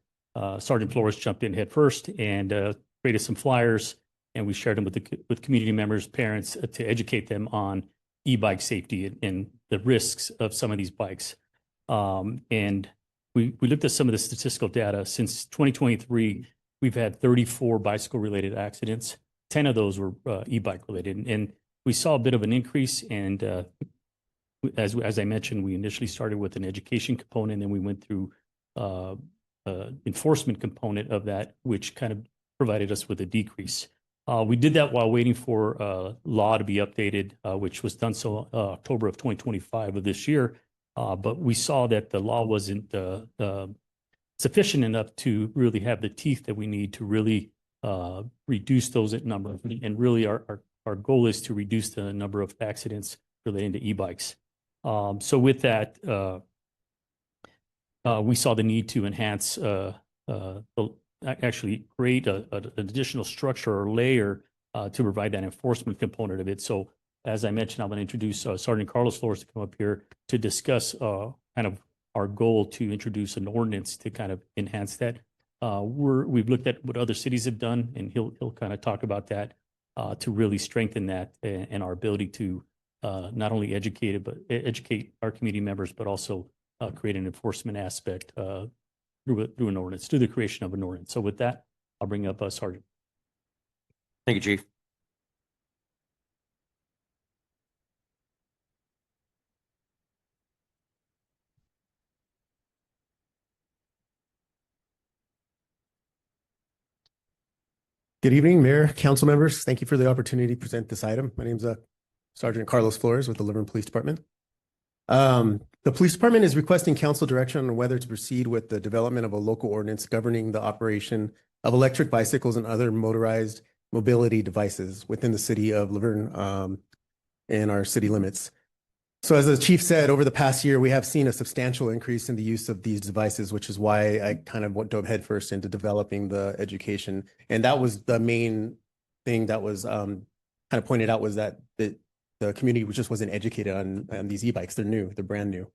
Sergeant Flores jumped in head first and created some flyers, and we shared them with community members, parents, to educate them on e-bike safety and the risks of some of these bikes. And we looked at some of the statistical data. Since 2023, we've had 34 bicycle-related accidents. 10 of those were e-bike related. And we saw a bit of an increase. And as I mentioned, we initially started with an education component, and we went through enforcement component of that, which kind of provided us with a decrease. We did that while waiting for law to be updated, which was done so October of 2025 of this year. But we saw that the law wasn't sufficient enough to really have the teeth that we need to really reduce those at number. And really our goal is to reduce the number of accidents relating to e-bikes. So with that, we saw the need to enhance, actually create an additional structure or layer to provide that enforcement component of it. So as I mentioned, I'm going to introduce Sergeant Carlos Flores to come up here to discuss kind of our goal to introduce an ordinance to kind of enhance that. We've looked at what other cities have done, and he'll kind of talk about that to really strengthen that and our ability to not only educate our community members, but also create an enforcement aspect through an ordinance, through the creation of an ordinance. So with that, I'll bring up Sergeant. Thank you, Chief. Good evening, Mayor, council members. Thank you for the opportunity to present this item. My name is Sergeant Carlos Flores with the Laverne Police Department. The police department is requesting council direction on whether to proceed with the development of a local ordinance governing the operation of electric bicycles and other motorized mobility devices within the city of Laverne and our city limits. So as the chief said, over the past year, we have seen a substantial increase in the use of these devices, which is why I kind of dove headfirst into developing the education. And that was the main thing that was kind of pointed out, was that the community just wasn't educated on these e-bikes. They're new, they're brand new.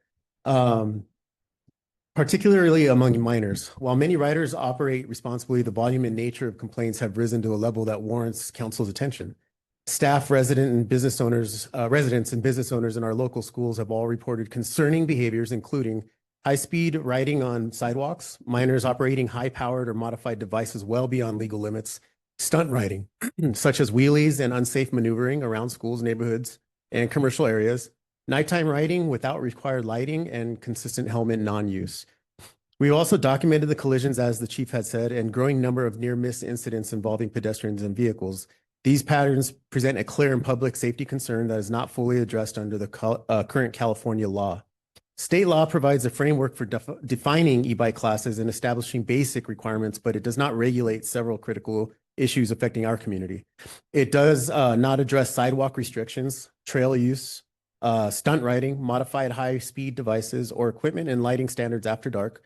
Particularly among minors. While many riders operate responsibly, the volume and nature of complaints have risen to a level that warrants council's attention. Staff, residents and business owners in our local schools have all reported concerning behaviors, including high-speed riding on sidewalks, minors operating high-powered or modified devices well beyond legal limits, stunt riding, such as wheelies and unsafe maneuvering around schools, neighborhoods, and commercial areas, nighttime riding without required lighting, and consistent helmet non-use. We also documented the collisions, as the chief had said, and growing number of near-miss incidents involving pedestrians and vehicles. These patterns present a clear and public safety concern that is not fully addressed under the current California law. State law provides a framework for defining e-bike classes and establishing basic requirements, but it does not regulate several critical issues affecting our community. It does not address sidewalk restrictions, trail use, stunt riding, modified high-speed devices, or equipment and lighting standards after dark.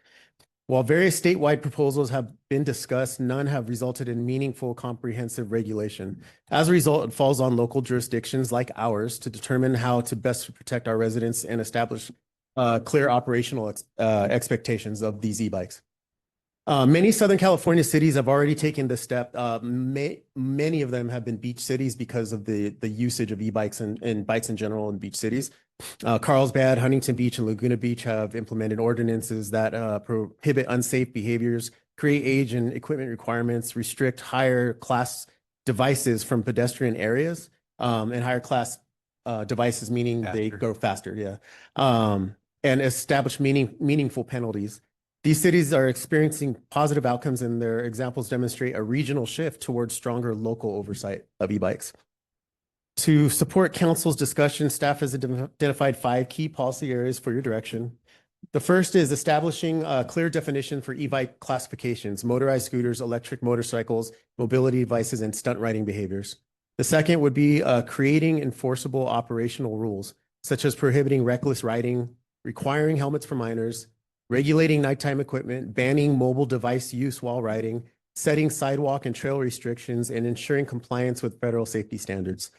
While various statewide proposals have been discussed, none have resulted in meaningful, comprehensive regulation. As a result, it falls on local jurisdictions like ours to determine how to best protect our residents and establish clear operational expectations of these e-bikes. Many Southern California cities have already taken this step. Many of them have been beach cities because of the usage of e-bikes and bikes in general in beach cities. Carlsbad, Huntington Beach, and Laguna Beach have implemented ordinances that prohibit unsafe behaviors, create age and equipment requirements, restrict higher class devices from pedestrian areas, and higher class devices, meaning they go faster, and establish meaningful penalties. These cities are experiencing positive outcomes, and their examples demonstrate a regional shift towards stronger local oversight of e-bikes. To support council's discussion, staff has identified 5 key policy areas for your direction. The first is establishing a clear definition for e-bike classifications, motorized scooters, electric motorcycles, mobility devices, and stunt riding behaviors. The second would be creating enforceable operational rules, such as prohibiting reckless riding, requiring helmets for minors, regulating nighttime equipment, banning mobile device use while riding, setting sidewalk and trail restrictions, and ensuring compliance with federal safety standards.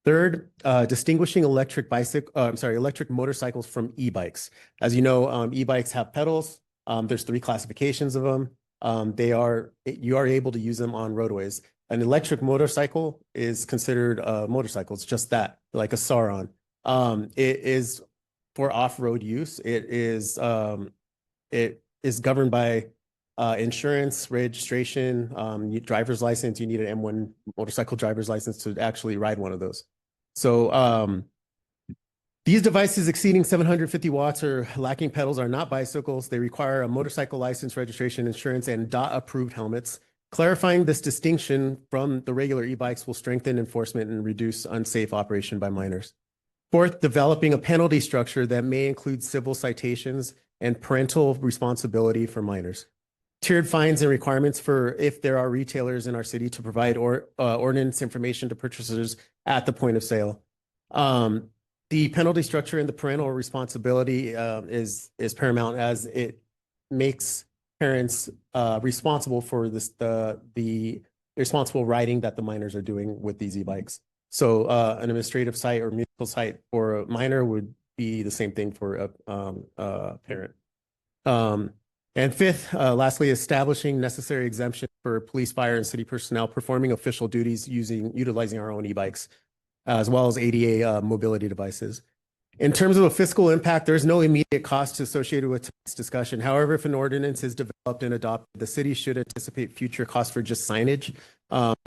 Third, distinguishing electric motorcycles from e-bikes. As you know, e-bikes have pedals. There's 3 classifications of them. You are able to use them on roadways. An electric motorcycle is considered a motorcycle. It's just that, like a Sauron. It is for off-road use. It is governed by insurance, registration, driver's license. You need an M1 motorcycle driver's license to actually ride one of those. So these devices exceeding 750 watts or lacking pedals are not bicycles. They require a motorcycle license, registration, insurance, and DOT-approved helmets. Clarifying this distinction from the regular e-bikes will strengthen enforcement and reduce unsafe operation by minors. Fourth, developing a penalty structure that may include civil citations and parental responsibility for minors. Tiered fines and requirements for if there are retailers in our city to provide ordinance information to purchasers at the point of sale. The penalty structure and the parental responsibility is paramount, as it makes parents responsible for the responsible riding that the minors are doing with these e-bikes. So an administrative site or municipal site for a minor would be the same thing for a parent. And fifth, lastly, establishing necessary exemption for police, fire, and city personnel performing official duties utilizing our own e-bikes, as well as ADA mobility devices. In terms of a fiscal impact, there's no immediate cost associated with this discussion. However, if an ordinance is developed and adopted, the city should anticipate future costs for just signage,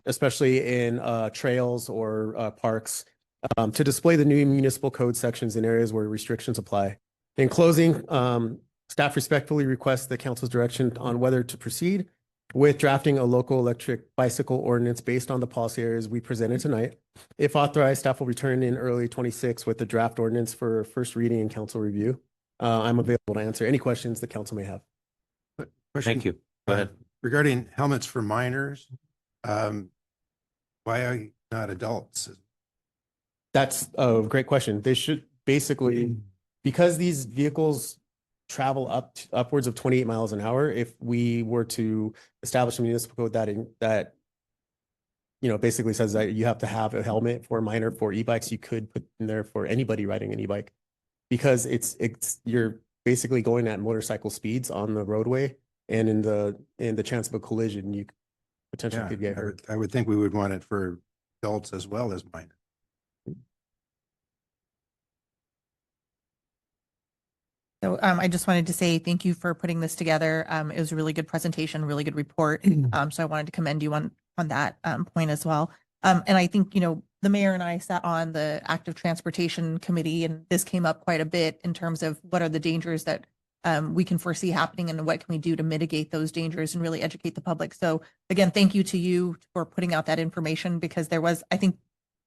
especially in trails or parks, to display the new municipal code sections in areas where restrictions apply. In closing, staff respectfully requests the council's direction on whether to proceed with drafting a local electric bicycle ordinance based on the policy areas we presented tonight. If authorized, staff will return in early 26 with the draft ordinance for first reading and council review. I'm available to answer any questions the council may have. Thank you. Go ahead. Regarding helmets for minors, why are not adults? That's a great question. They should basically, because these vehicles travel upwards of 28 miles an hour, if we were to establish a municipal code that basically says that you have to have a helmet for minor for e-bikes, you could put in there for anybody riding an e-bike, because you're basically going at motorcycle speeds on the roadway, and in the chance of a collision, you potentially could get hurt. I would think we would want it for adults as well as minors. So I just wanted to say thank you for putting this together. It was a really good presentation, really good report. So I wanted to commend you on that point as well. And I think, the mayor and I sat on the active transportation committee, and this came up quite a bit in terms of what are the dangers that we can foresee happening and what can we do to mitigate those dangers and really educate the public. So again, thank you to you for putting out that information, because I think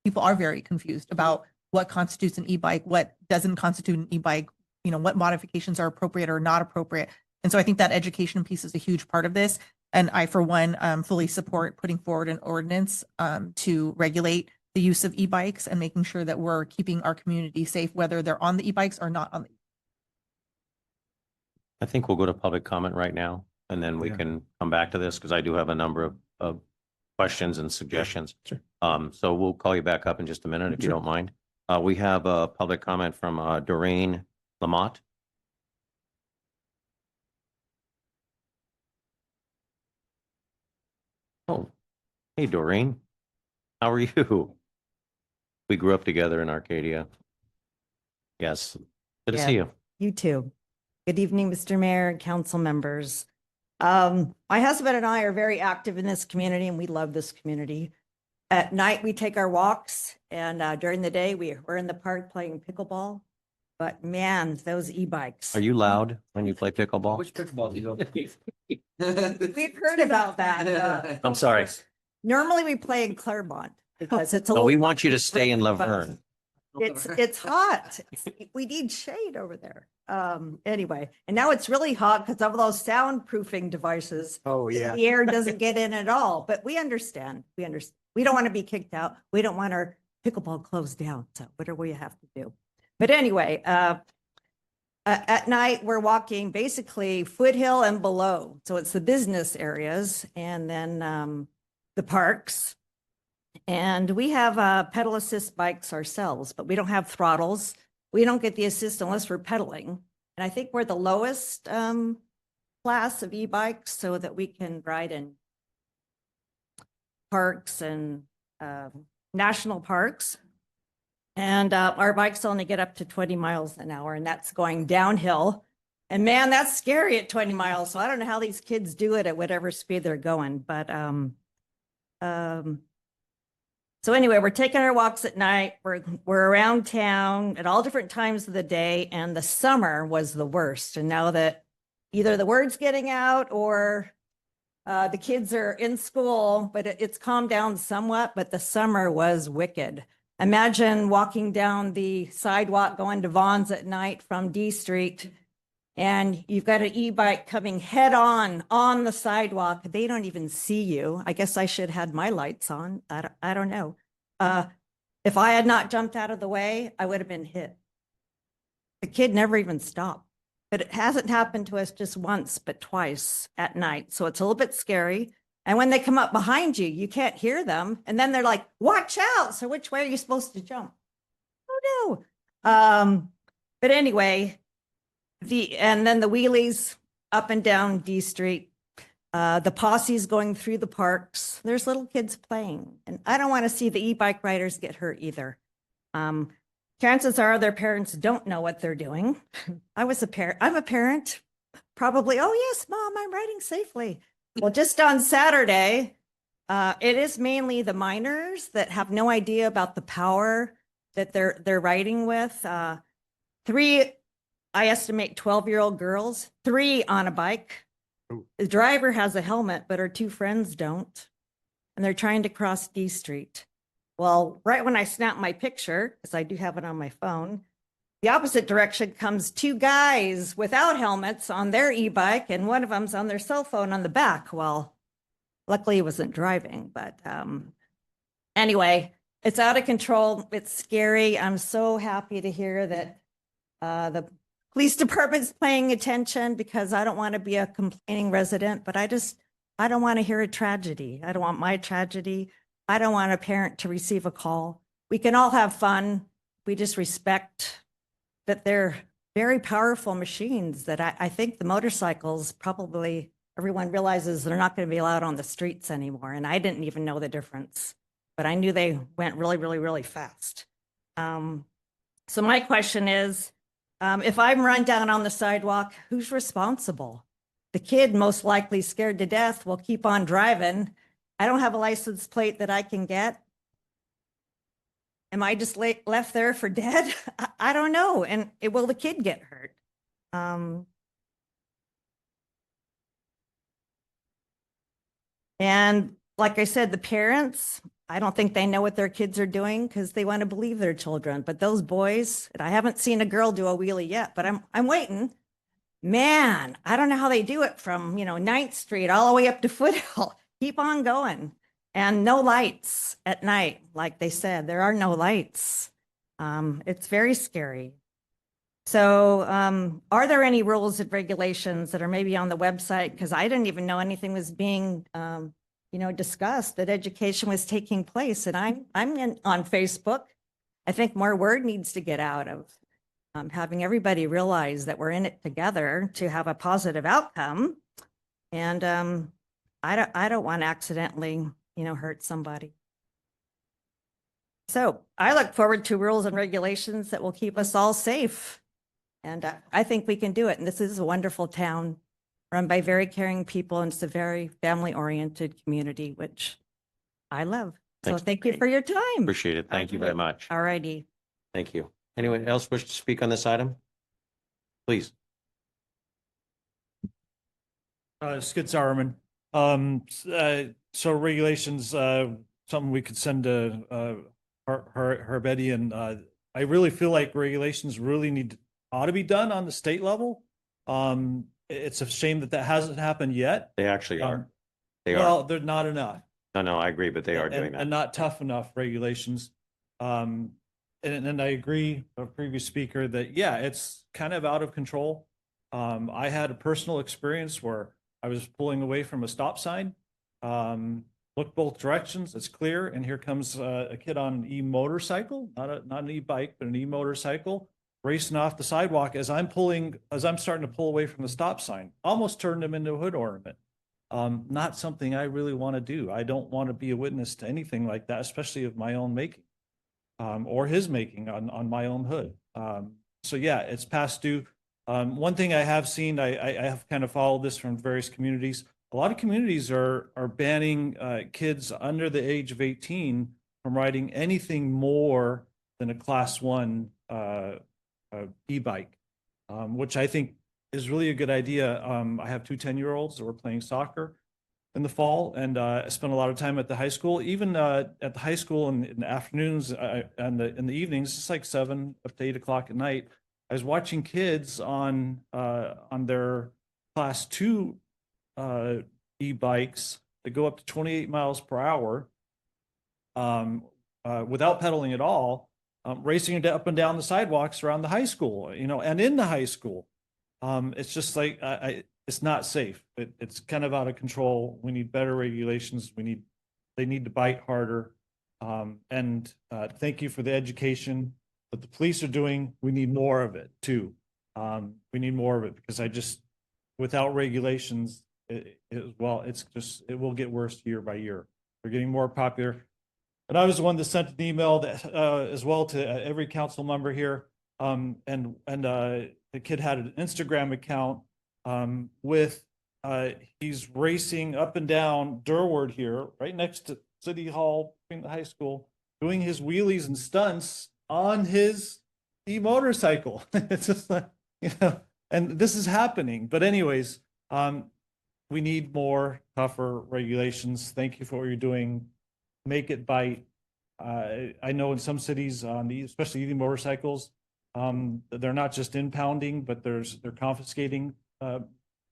people are very confused about what constitutes an e-bike, what doesn't constitute an e-bike, what modifications are appropriate or not appropriate. And so I think that education piece is a huge part of this. And I, for one, fully support putting forward an ordinance to regulate the use of e-bikes and making sure that we're keeping our community safe, whether they're on the e-bikes or not on the. I think we'll go to public comment right now, and then we can come back to this, because I do have a number of questions and suggestions. Sure. So we'll call you back up in just a minute if you don't mind. We have a public comment from Doreen Lamont. Oh, hey, Doreen. How are you? We grew up together in Arcadia. Yes. Good to see you. You too. Good evening, Mr. Mayor and council members. My husband and I are very active in this community, and we love this community. At night, we take our walks, and during the day, we're in the park playing pickleball. But man, those e-bikes. Are you loud when you play pickleball? Which pickleball do you go? We've heard about that. I'm sorry. Normally, we play in Claremont because it's a No, little. we want you to stay in Laverne. It's hot. We need shade over there. Anyway, and now it's really hot because of those soundproofing devices. Oh, yeah. The air doesn't get in at all, but we understand. We understand. We don't want to be kicked out. We don't want our pickleball closed down. So whatever we have to do. But anyway, at night we're walking basically Foothill and below. So it's the business areas and then the parks. And we have pedal assist bikes ourselves, but we don't have throttles. We don't get the assist unless we're pedaling. And I think we're the lowest class of e-bikes, so that we can ride in parks and national parks. And our bikes only get up to 20 miles an hour, and that's going downhill. And man, that's scary at 20 miles. So I don't know how these kids do it at whatever speed they're going. But so anyway, we're taking our walks at night. We're around town at all different times of the day, and the summer was the worst. And now that either the word's getting out or the kids are in school, but it's calmed down somewhat, but the summer was wicked. Imagine walking down the sidewalk going to Vaughn's at night from D Street, and you've got an e-bike coming head on the sidewalk. They don't even see you. I guess I should have had my lights on. I don't know. If I had not jumped out of the way, I would have been hit. The kid never even stopped. But it hasn't happened to us just once, but twice at night. So it's a little bit scary. And when they come up behind you, you can't hear them. And then they're like, watch out. So which way are you supposed to jump? Oh, no. But anyway, and then the wheelies up and down D Street, the posse's going through the parks. There's little kids playing. And I don't want to see the e-bike riders get hurt either. Chances are their parents don't know what they're doing. I'm a parent. Probably, oh yes, Mom, I'm riding safely. Well, just on Saturday, it is mainly the minors that have no idea about the power that they're riding with. 3, I estimate 12-year-old girls, 3 on a bike. The driver has a helmet, but her two friends don't. And they're trying to cross D Street. Well, right when I snap my picture, because I do have it on my phone, the opposite direction comes two guys without helmets on their e-bike, and one of them's on their cell phone on the back. Well, luckily he wasn't driving, but anyway, it's out of control. It's scary. I'm so happy to hear that the police department's paying attention, because I don't want to be a complaining resident, but I don't want to hear a tragedy. I don't want my tragedy. I don't want a parent to receive a call. We can all have fun. We just respect that they're very powerful machines, that I think the motorcycles, probably everyone realizes they're not going to be allowed on the streets anymore. And I didn't even know the difference, but I knew they went really, really, really fast. So my question is, if I'm run down on the sidewalk, who's responsible? The kid, most likely scared to death, will keep on driving. I don't have a license plate that I can get. Am I just left there for dead? I don't know. And will the kid get hurt? And like I said, the parents, I don't think they know what their kids are doing, because they want to believe their children. But those boys, and I haven't seen a girl do a wheelie yet, but I'm waiting. Man, I don't know how they do it from, 9th Street all the way up to Foothill. Keep on going. And no lights at night. Like they said, there are no lights. It's very scary. So are there any rules and regulations that are maybe on the website? Because I didn't even know anything was being, discussed, that education was taking place. And I'm on Facebook. I think more word needs to get out of having everybody realize that we're in it together to have a positive outcome. And I don't want to accidentally, hurt somebody. So I look forward to rules and regulations that will keep us all safe. And I think we can do it. And this is a wonderful town run by very caring people. And it's a very family-oriented community, which I love. Thanks. So thank you for your time. Appreciate it. Thank you very much. All righty. Thank you. Anyone else wish to speak on this item? Please. Skid Sauerman. So regulations, something we could send to Betty, and I really feel like regulations really ought to be done on the state level. It's a shame that hasn't happened yet. They actually are. They Well, are. they're not enough. No, I agree, but they are doing that. And not tough enough regulations. And I agree with a previous speaker that, yeah, it's kind of out of control. I had a personal experience where I was pulling away from a stop sign, looked both directions, it's clear, and here comes a kid on an e-motorcycle, not an e-bike, but an e-motorcycle, racing off the sidewalk as I'm starting to pull away from the stop sign. Almost turned him into a hood ornament. Not something I really want to do. I don't want to be a witness to anything like that, especially of my own making, or his making on my own hood. So yeah, it's past due. One thing I have seen, I have kind of followed this from various communities. A lot of communities are banning kids under the age of 18 from riding anything more than a class 1 e-bike, which I think is really a good idea. I have two 10-year-olds that were playing soccer in the fall, and I spent a lot of time at the high school. Even at the high school in the afternoons and in the evenings, it's like 7 up to 8 o'clock at night. I was watching kids on their class 2 e-bikes that go up to 28 miles per hour without pedaling at all, racing up and down the sidewalks around the high school, and in the high school. It's just like, it's not safe. It's kind of out of control. We need better regulations. They need to bite harder. And thank you for the education that the police are doing. We need more of it too. We need more of it, because without regulations, it will get worse year by year. They're getting more popular. And I was the one that sent an email that, as well, to every council member here. And the kid had an Instagram account with he's racing up and down Durward here, right next to City Hall, in the high school, doing his wheelies and stunts on his e-motorcycle. It's just like, and this is happening. But anyways, we need more tougher regulations. Thank you for what you're doing. Make it bite. I know in some cities, especially the motorcycles, they're not just impounding, but they're confiscating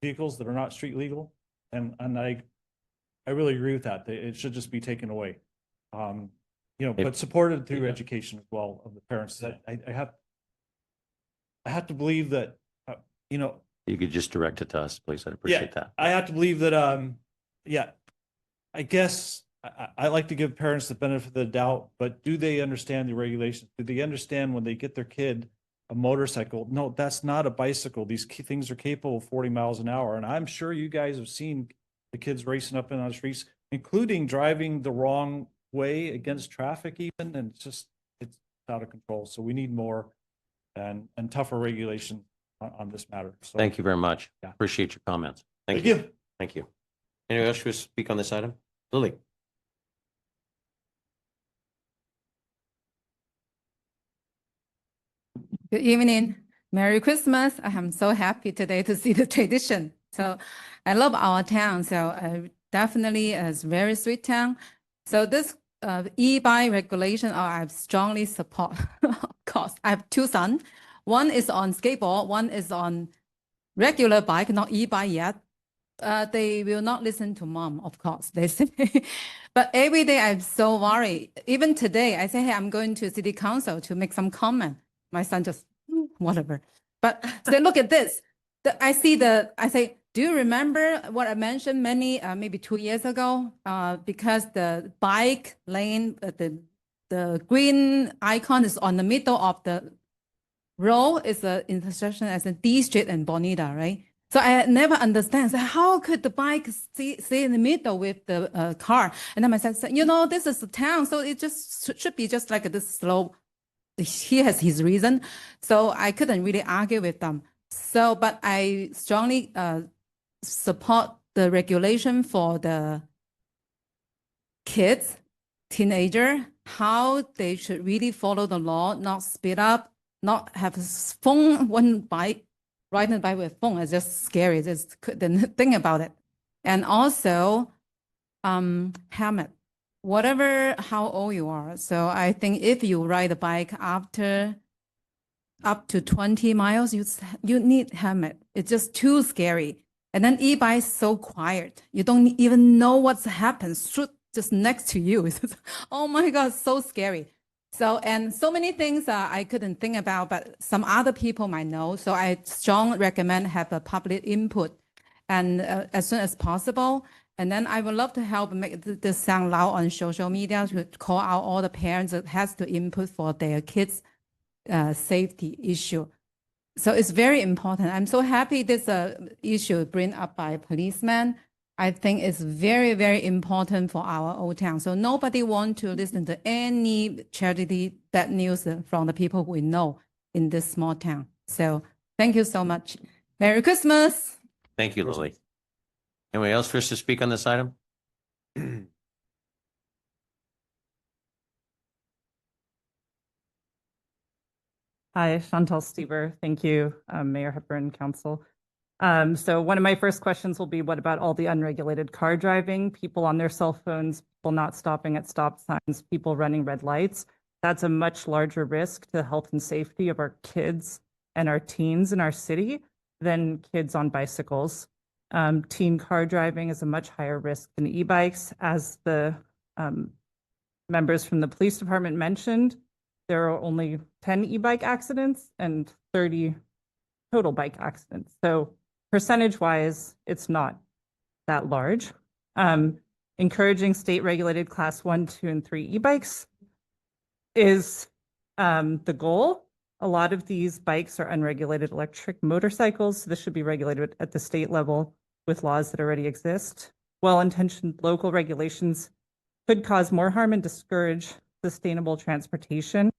vehicles that are not street legal. And I really agree with that. It should just be taken away. But supported through education as well of the parents. That I have to believe that, You could just direct it to us, please. I'd appreciate that. I have to believe that, I guess I like to give parents the benefit of the doubt, but do they understand the regulations? Do they understand when they get their kid a motorcycle? No, that's not a bicycle. These things are capable of 40 miles an hour. And I'm sure you guys have seen the kids racing up and down the streets, including driving the wrong way against traffic even. And it's out of control. So we need more and tougher regulation on this matter. So Thank you very much. Yeah. Appreciate your comments. Thank Thank you. you. Thank you. Anyone else wish to speak on this item? Lily? Good evening. Merry Christmas. I am so happy today to see the tradition. So I love our town. So definitely is very sweet town. So this e-bike regulation, I strongly support. Of course, I have two sons. One is on skateboard. One is on regular bike, not e-bike yet. They will not listen to mom, of course. They say, but every day I'm so worried. Even today, I say, hey, I'm going to city council to make some comment. My son just whatever. But say, look at this. I say, do you remember what I mentioned maybe 2 years ago? Because the bike lane, the green icon is on the middle of the road, is an intersection as a D Street and Bonita, right? So I never understand. So how could the bike stay in the middle with the car? And then my son said, this is a town, so it just should be just like this slope. He has his reason. So I couldn't really argue with them. So, but I strongly support the regulation for the kids, teenager, how they should really follow the law, not speed up, not have riding a bike with phone is just scary. Just couldn't think about it. And also, helmet. Whatever how old you are. So I think if you ride a bike after up to 20 miles, you need helmet. It's just too scary. And then e-bike so quiet. You don't even know what's happened. Shoot just next to you. Oh my God, so scary. So, and so many things I couldn't think about, but some other people might know. So I strongly recommend have a public input and as soon as possible. And then I would love to help make this sound loud on social media to call out all the parents that has to input for their kids' safety issue. So it's very important. I'm so happy this issue bring up by policemen. I think it's very, very important for our old town. So nobody want to listen to any tragedy, bad news from the people we know in this small town. So thank you so much. Merry Christmas. Thank you, Lily. Anyone else wish to speak on this item? Hi, Chantal Stever. Thank you, Mayor Hepburn, Council. So one of my first questions will be, what about all the unregulated car driving, people on their cell phones, people not stopping at stop signs, people running red lights? That's a much larger risk to the health and safety of our kids and our teens in our city than kids on bicycles. Teen car driving is a much higher risk than e-bikes. As the members from the police department mentioned, there are only 10 e-bike accidents and 30 total bike accidents. So percentage-wise, it's not that large. Encouraging state-regulated class 1, 2, and 3 e-bikes is the goal. A lot of these bikes are unregulated electric motorcycles. So this should be regulated at the state level with laws that already exist. Well-intentioned local regulations could cause more harm and discourage sustainable transportation.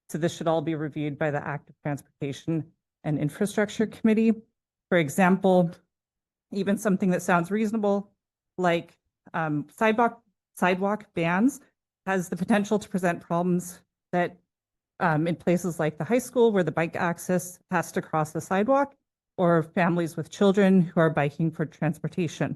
So this should all be reviewed by the Active Transportation and Infrastructure Committee. For example, even something that sounds reasonable, like sidewalk bans, has the potential to present problems that in places like the high school where the bike access has to cross the sidewalk, or families with children who are biking for transportation.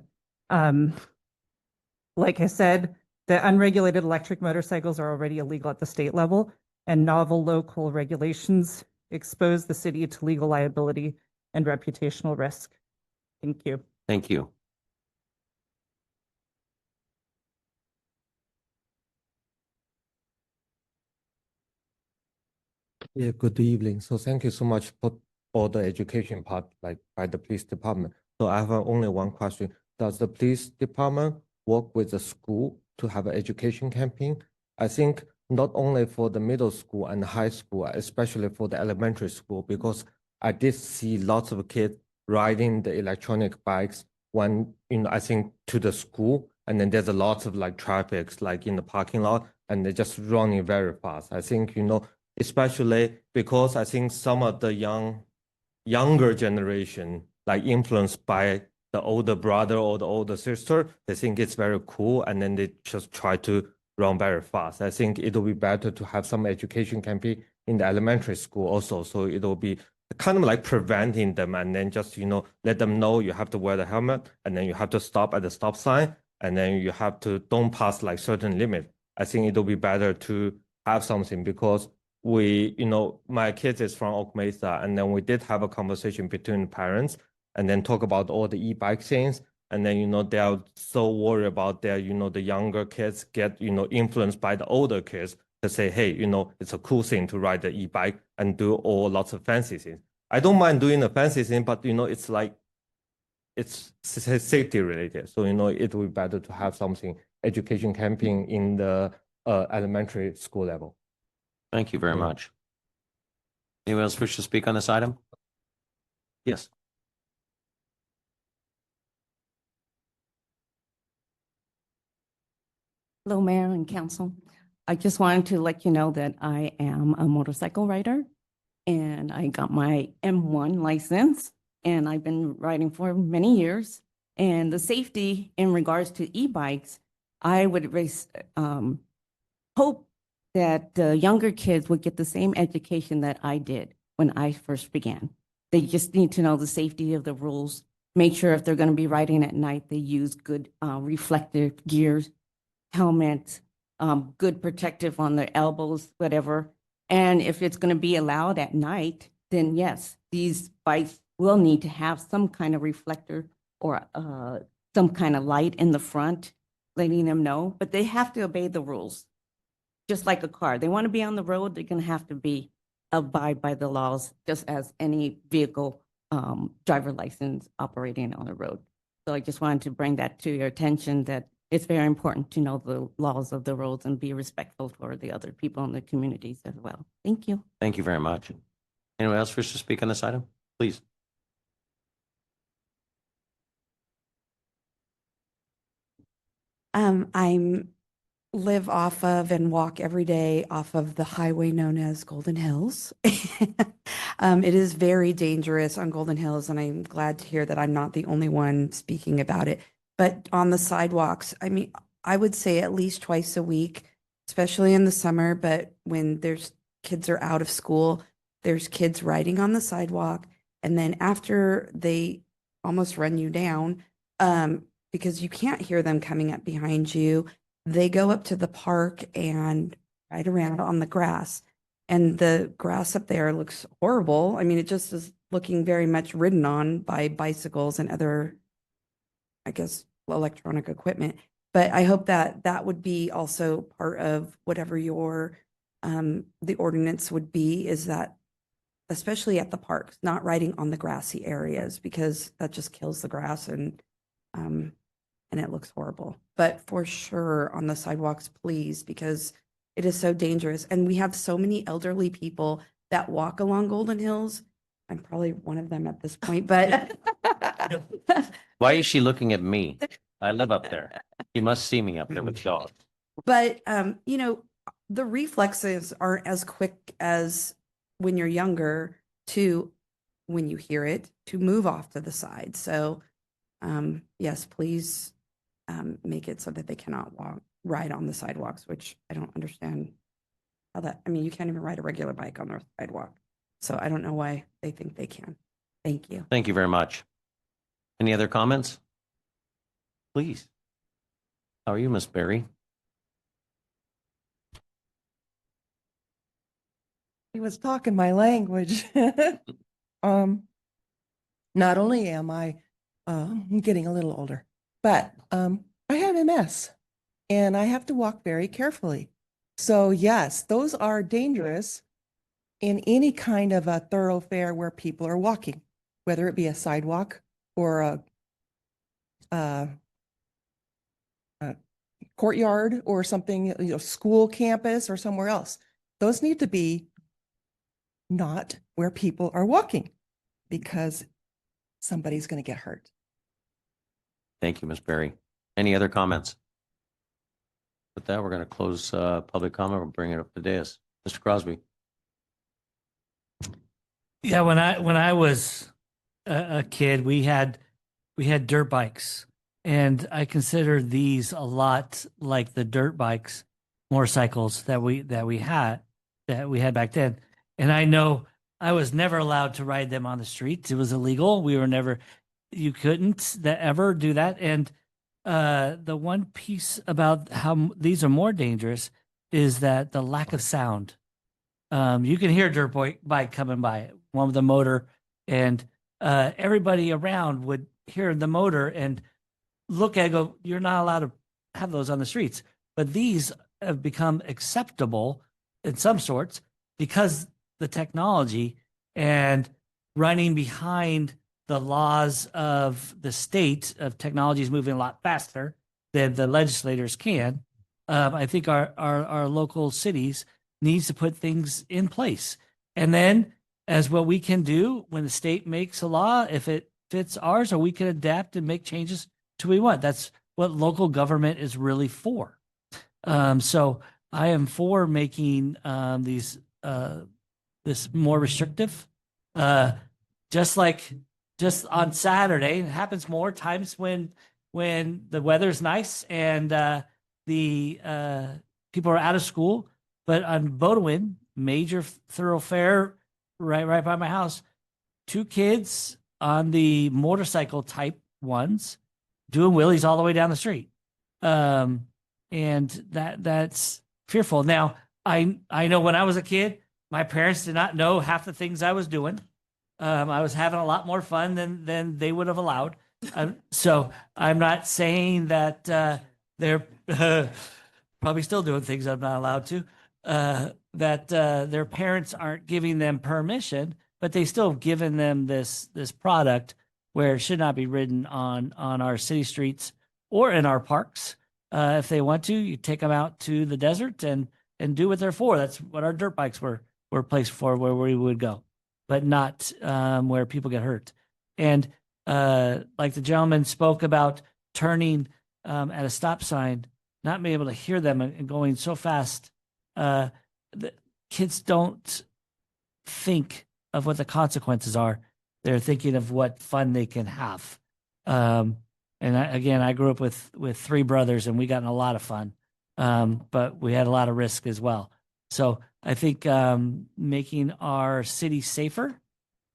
Like I said, the unregulated electric motorcycles are already illegal at the state level, and novel local regulations expose the city to legal liability and reputational risk. Thank you. Thank you. Yeah, good evening. So thank you so much for all the education part, like by the police department. So I have only one question. Does the police department work with the school to have an education campaign? I think not only for the middle school and high school, especially for the elementary school, because I did see lots of kids riding the electronic bikes when, I think to the school, and then there's a lot of like traffic, like in the parking lot, and they're just running very fast. I think, especially because I think some of the younger generation, like influenced by the older brother or the older sister, they think it's very cool, and then they just try to run very fast. I think it will be better to have some education campaign in the elementary school also, so it will be kind of like preventing them, and then just let them know you have to wear the helmet, and then you have to stop at the stop sign, and then you have to don't pass like certain limit. I think it will be better to have something, because my kids is from Oak Mesa, and then we did have a conversation between parents, and then talk about all the e-bike things, and then they are so worried about their the younger kids get influenced by the older kids to say, hey, it's a cool thing to ride the e-bike and do all lots of fancy things. I don't mind doing the fancy thing, but it's like it's safety related, so it would be better to have something education campaign in the elementary school level. Thank you very much. Anyone else wish to speak on this item? Yes. Hello, Mayor and Council. I just wanted to let you know that I am a motorcycle rider, and I got my M1 license, and I've been riding for many years. And the safety in regards to e-bikes, I would hope that the younger kids would get the same education that I did when I first began. They just need to know the safety of the rules, make sure if they're going to be riding at night, they use good reflective gears, helmets, good protective on their elbows, whatever. And if it's going to be allowed at night, then yes, these bikes will need to have some kind of reflector or some kind of light in the front, letting them know, but they have to obey the rules. Just like a car, they want to be on the road, they're going to have to abide by the laws, just as any vehicle driver license operating on the road. So I just wanted to bring that to your attention, that it's very important to know the laws of the roads and be respectful for the other people in the communities as well. Thank you. Thank you very much. Anyone else wish to speak on this item? Please. I'm live off of and walk every day off of the highway known as Golden Hills. It is very dangerous on Golden Hills, and I'm glad to hear that I'm not the only one speaking about it. But on the sidewalks, I mean, I would say at least twice a week, especially in the summer, but when kids are out of school, there's kids riding on the sidewalk, and then after they almost run you down, because you can't hear them coming up behind you, they go up to the park and ride around on the grass. And the grass up there looks horrible. I mean, it just is looking very much ridden on by bicycles and other, I guess, electronic equipment. But I hope that that would be also part of whatever your the ordinance would be, is that especially at the parks, not riding on the grassy areas, because that just kills the grass and it looks horrible. But for sure on the sidewalks, please, because it is so dangerous. And we have so many elderly people that walk along Golden Hills. I'm probably one of them at this point, but Why is she looking at me? I live up there. You must see me up there with dogs. but the reflexes aren't as quick as when you're younger to, when you hear it, to move off to the side. So yes, please make it so that they cannot ride on the sidewalks, which I don't understand how that, I mean, you can't even ride a regular bike on the sidewalk. So I don't know why they think they can. Thank you. Thank you very much. Any other comments? please. How are you, Miss Berry? He was talking my language. Not only am I getting a little older, but I have MS and I have to walk very carefully. So yes, those are dangerous in any kind of a thoroughfare where people are walking, whether it be a sidewalk or a courtyard or something, school campus or somewhere else. Those need to be not where people are walking because somebody's going to get hurt. Thank you, Miss Berry. Any other comments? With that, we're going to close public comment. We'll bring it up to dais. Mr. Crosby. Yeah, when I was a kid, we had dirt bikes, and I consider these a lot like the dirt bikes, motorcycles that we had back then. And I know I was never allowed to ride them on the streets. It was illegal. You couldn't ever do that. And the one piece about how these are more dangerous is that the lack of sound. You can hear a dirt bike coming by, one with a motor, and everybody around would hear the motor and look at it, go, you're not allowed to have those on the streets. But these have become acceptable in some sorts because the technology and running behind the laws of the state of technology is moving a lot faster than the legislators can. I think our local cities needs to put things in place. And then as what we can do when the state makes a law, if it fits ours, or we can adapt and make changes to what we want. That's what local government is really for. So I am for making this more restrictive. Just on Saturday, it happens more times when the weather's nice and the people are out of school. But on Bodewin, major thoroughfare right by my house, 2 kids on the motorcycle type ones doing wheelies all the way down the street. And that's fearful. Now, I know when I was a kid, my parents did not know half the things I was doing. I was having a lot more fun than they would have allowed. So I'm not saying that they're probably still doing things I'm not allowed to, that their parents aren't giving them permission, but they still have given them this product where it should not be ridden on our city streets or in our parks. If they want to, you take them out to the desert and do what they're for. That's what our dirt bikes were placed for, where we would go, but not where people get hurt. And like the gentleman spoke about turning at a stop sign, not being able to hear them and going so fast. The kids don't think of what the consequences are. They're thinking of what fun they can have. And I grew up with 3 brothers, and we got in a lot of fun, but we had a lot of risk as well. So I think making our city safer,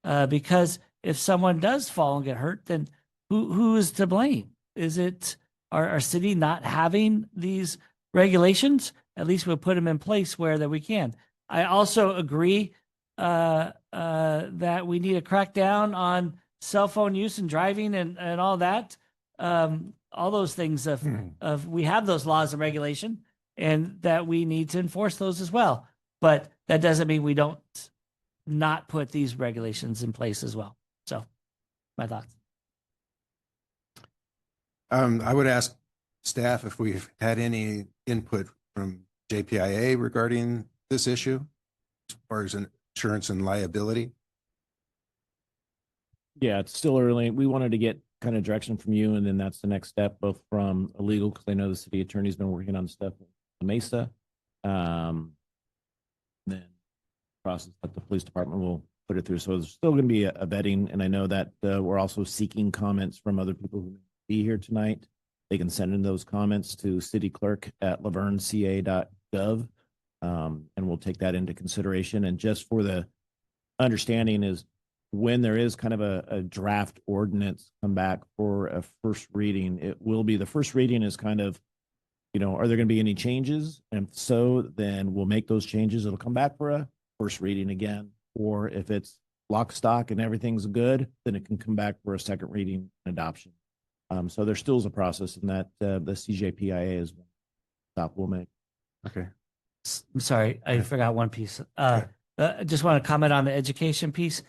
because if someone does fall and get hurt, then who is to blame? Is it our city not having these regulations? At least we'll put them in place where that we can. I also agree that we need to crack down on cell phone use and driving and all that. All those things of we have those laws and regulation, and that we need to enforce those as well. But that doesn't mean we don't not put these regulations in place as well. So my thoughts. I would ask staff if we've had any input from JPIA regarding this issue as far as insurance and liability. Yeah, it's still early. We wanted to get kind of direction from you, and then that's the next step, both from a legal, because I know the city attorney's been working on stuff in Mesa. Then process that the police department will put it through. So there's still going to be a vetting, and I know that we're also seeking comments from other people who be here tonight. They can send in those comments to cityclerk@lavernca.gov, and we'll take that into consideration. And just for the understanding is, when there is kind of a draft ordinance come back for a first reading, it will be, the first reading is kind of, are there going to be any changes? And if so, then we'll make those changes. It'll come back for a first reading again. Or if it's lock, stock, and everything's good, then it can come back for a second reading and adoption. So there still is a process in that the CJPIA is stop will make. Okay. I'm sorry, I forgot one piece. I just want to comment on the education piece.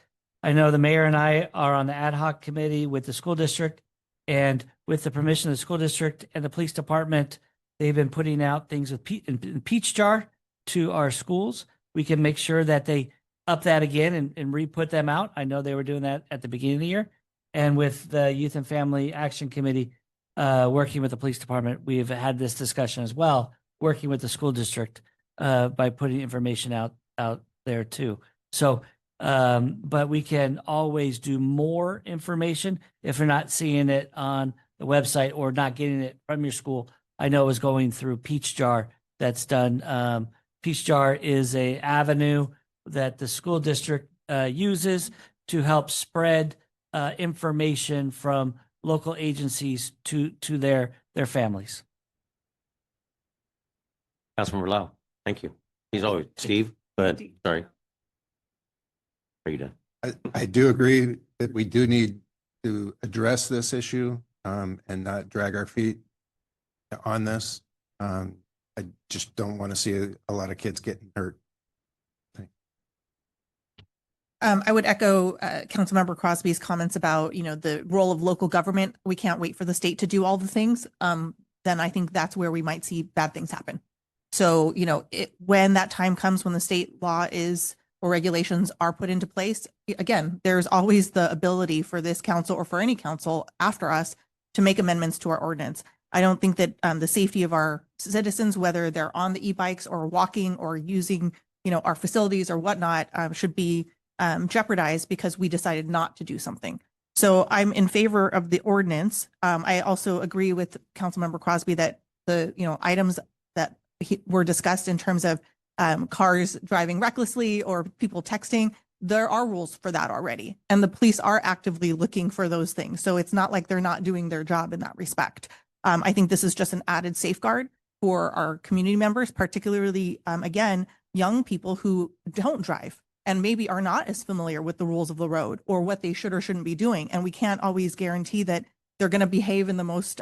I know the mayor and I are on the ad hoc committee with the school district, and with the permission of the school district and the police department, they've been putting out things with in peach jar to our schools. We can make sure that they up that again and re-put them out. I know they were doing that at the beginning of the year. And with the Youth and Family Action Committee, working with the police department, we've had this discussion as well, working with the school district by putting information out there too. So, but we can always do more information if you're not seeing it on the website or not getting it from your school. I know it was going through Peach Jar that's done. Peach Jar is a avenue that the school district uses to help spread information from local agencies to their families. Councilmember Lau, thank you. He's always, Steve, but sorry. Are you done? I do agree that we do need to address this issue and not drag our feet on this. I just don't want to see a lot of kids getting hurt. I would echo Councilmember Crosby's comments about, the role of local government. We can't wait for the state to do all the things. Then I think that's where we might see bad things happen. So, when that time comes, when the state law is or regulations are put into place, again, there's always the ability for this council or for any council after us to make amendments to our ordinance. I don't think that the safety of our citizens, whether they're on the e-bikes or walking or using, our facilities or whatnot, should be jeopardized because we decided not to do something. So I'm in favor of the ordinance. I also agree with Councilmember Crosby that the, items that were discussed in terms of cars driving recklessly or people texting, there are rules for that already. And the police are actively looking for those things. So it's not like they're not doing their job in that respect. I think this is just an added safeguard for our community members, particularly, again, young people who don't drive and maybe are not as familiar with the rules of the road or what they should or shouldn't be doing. And we can't always guarantee that they're going to behave in the most,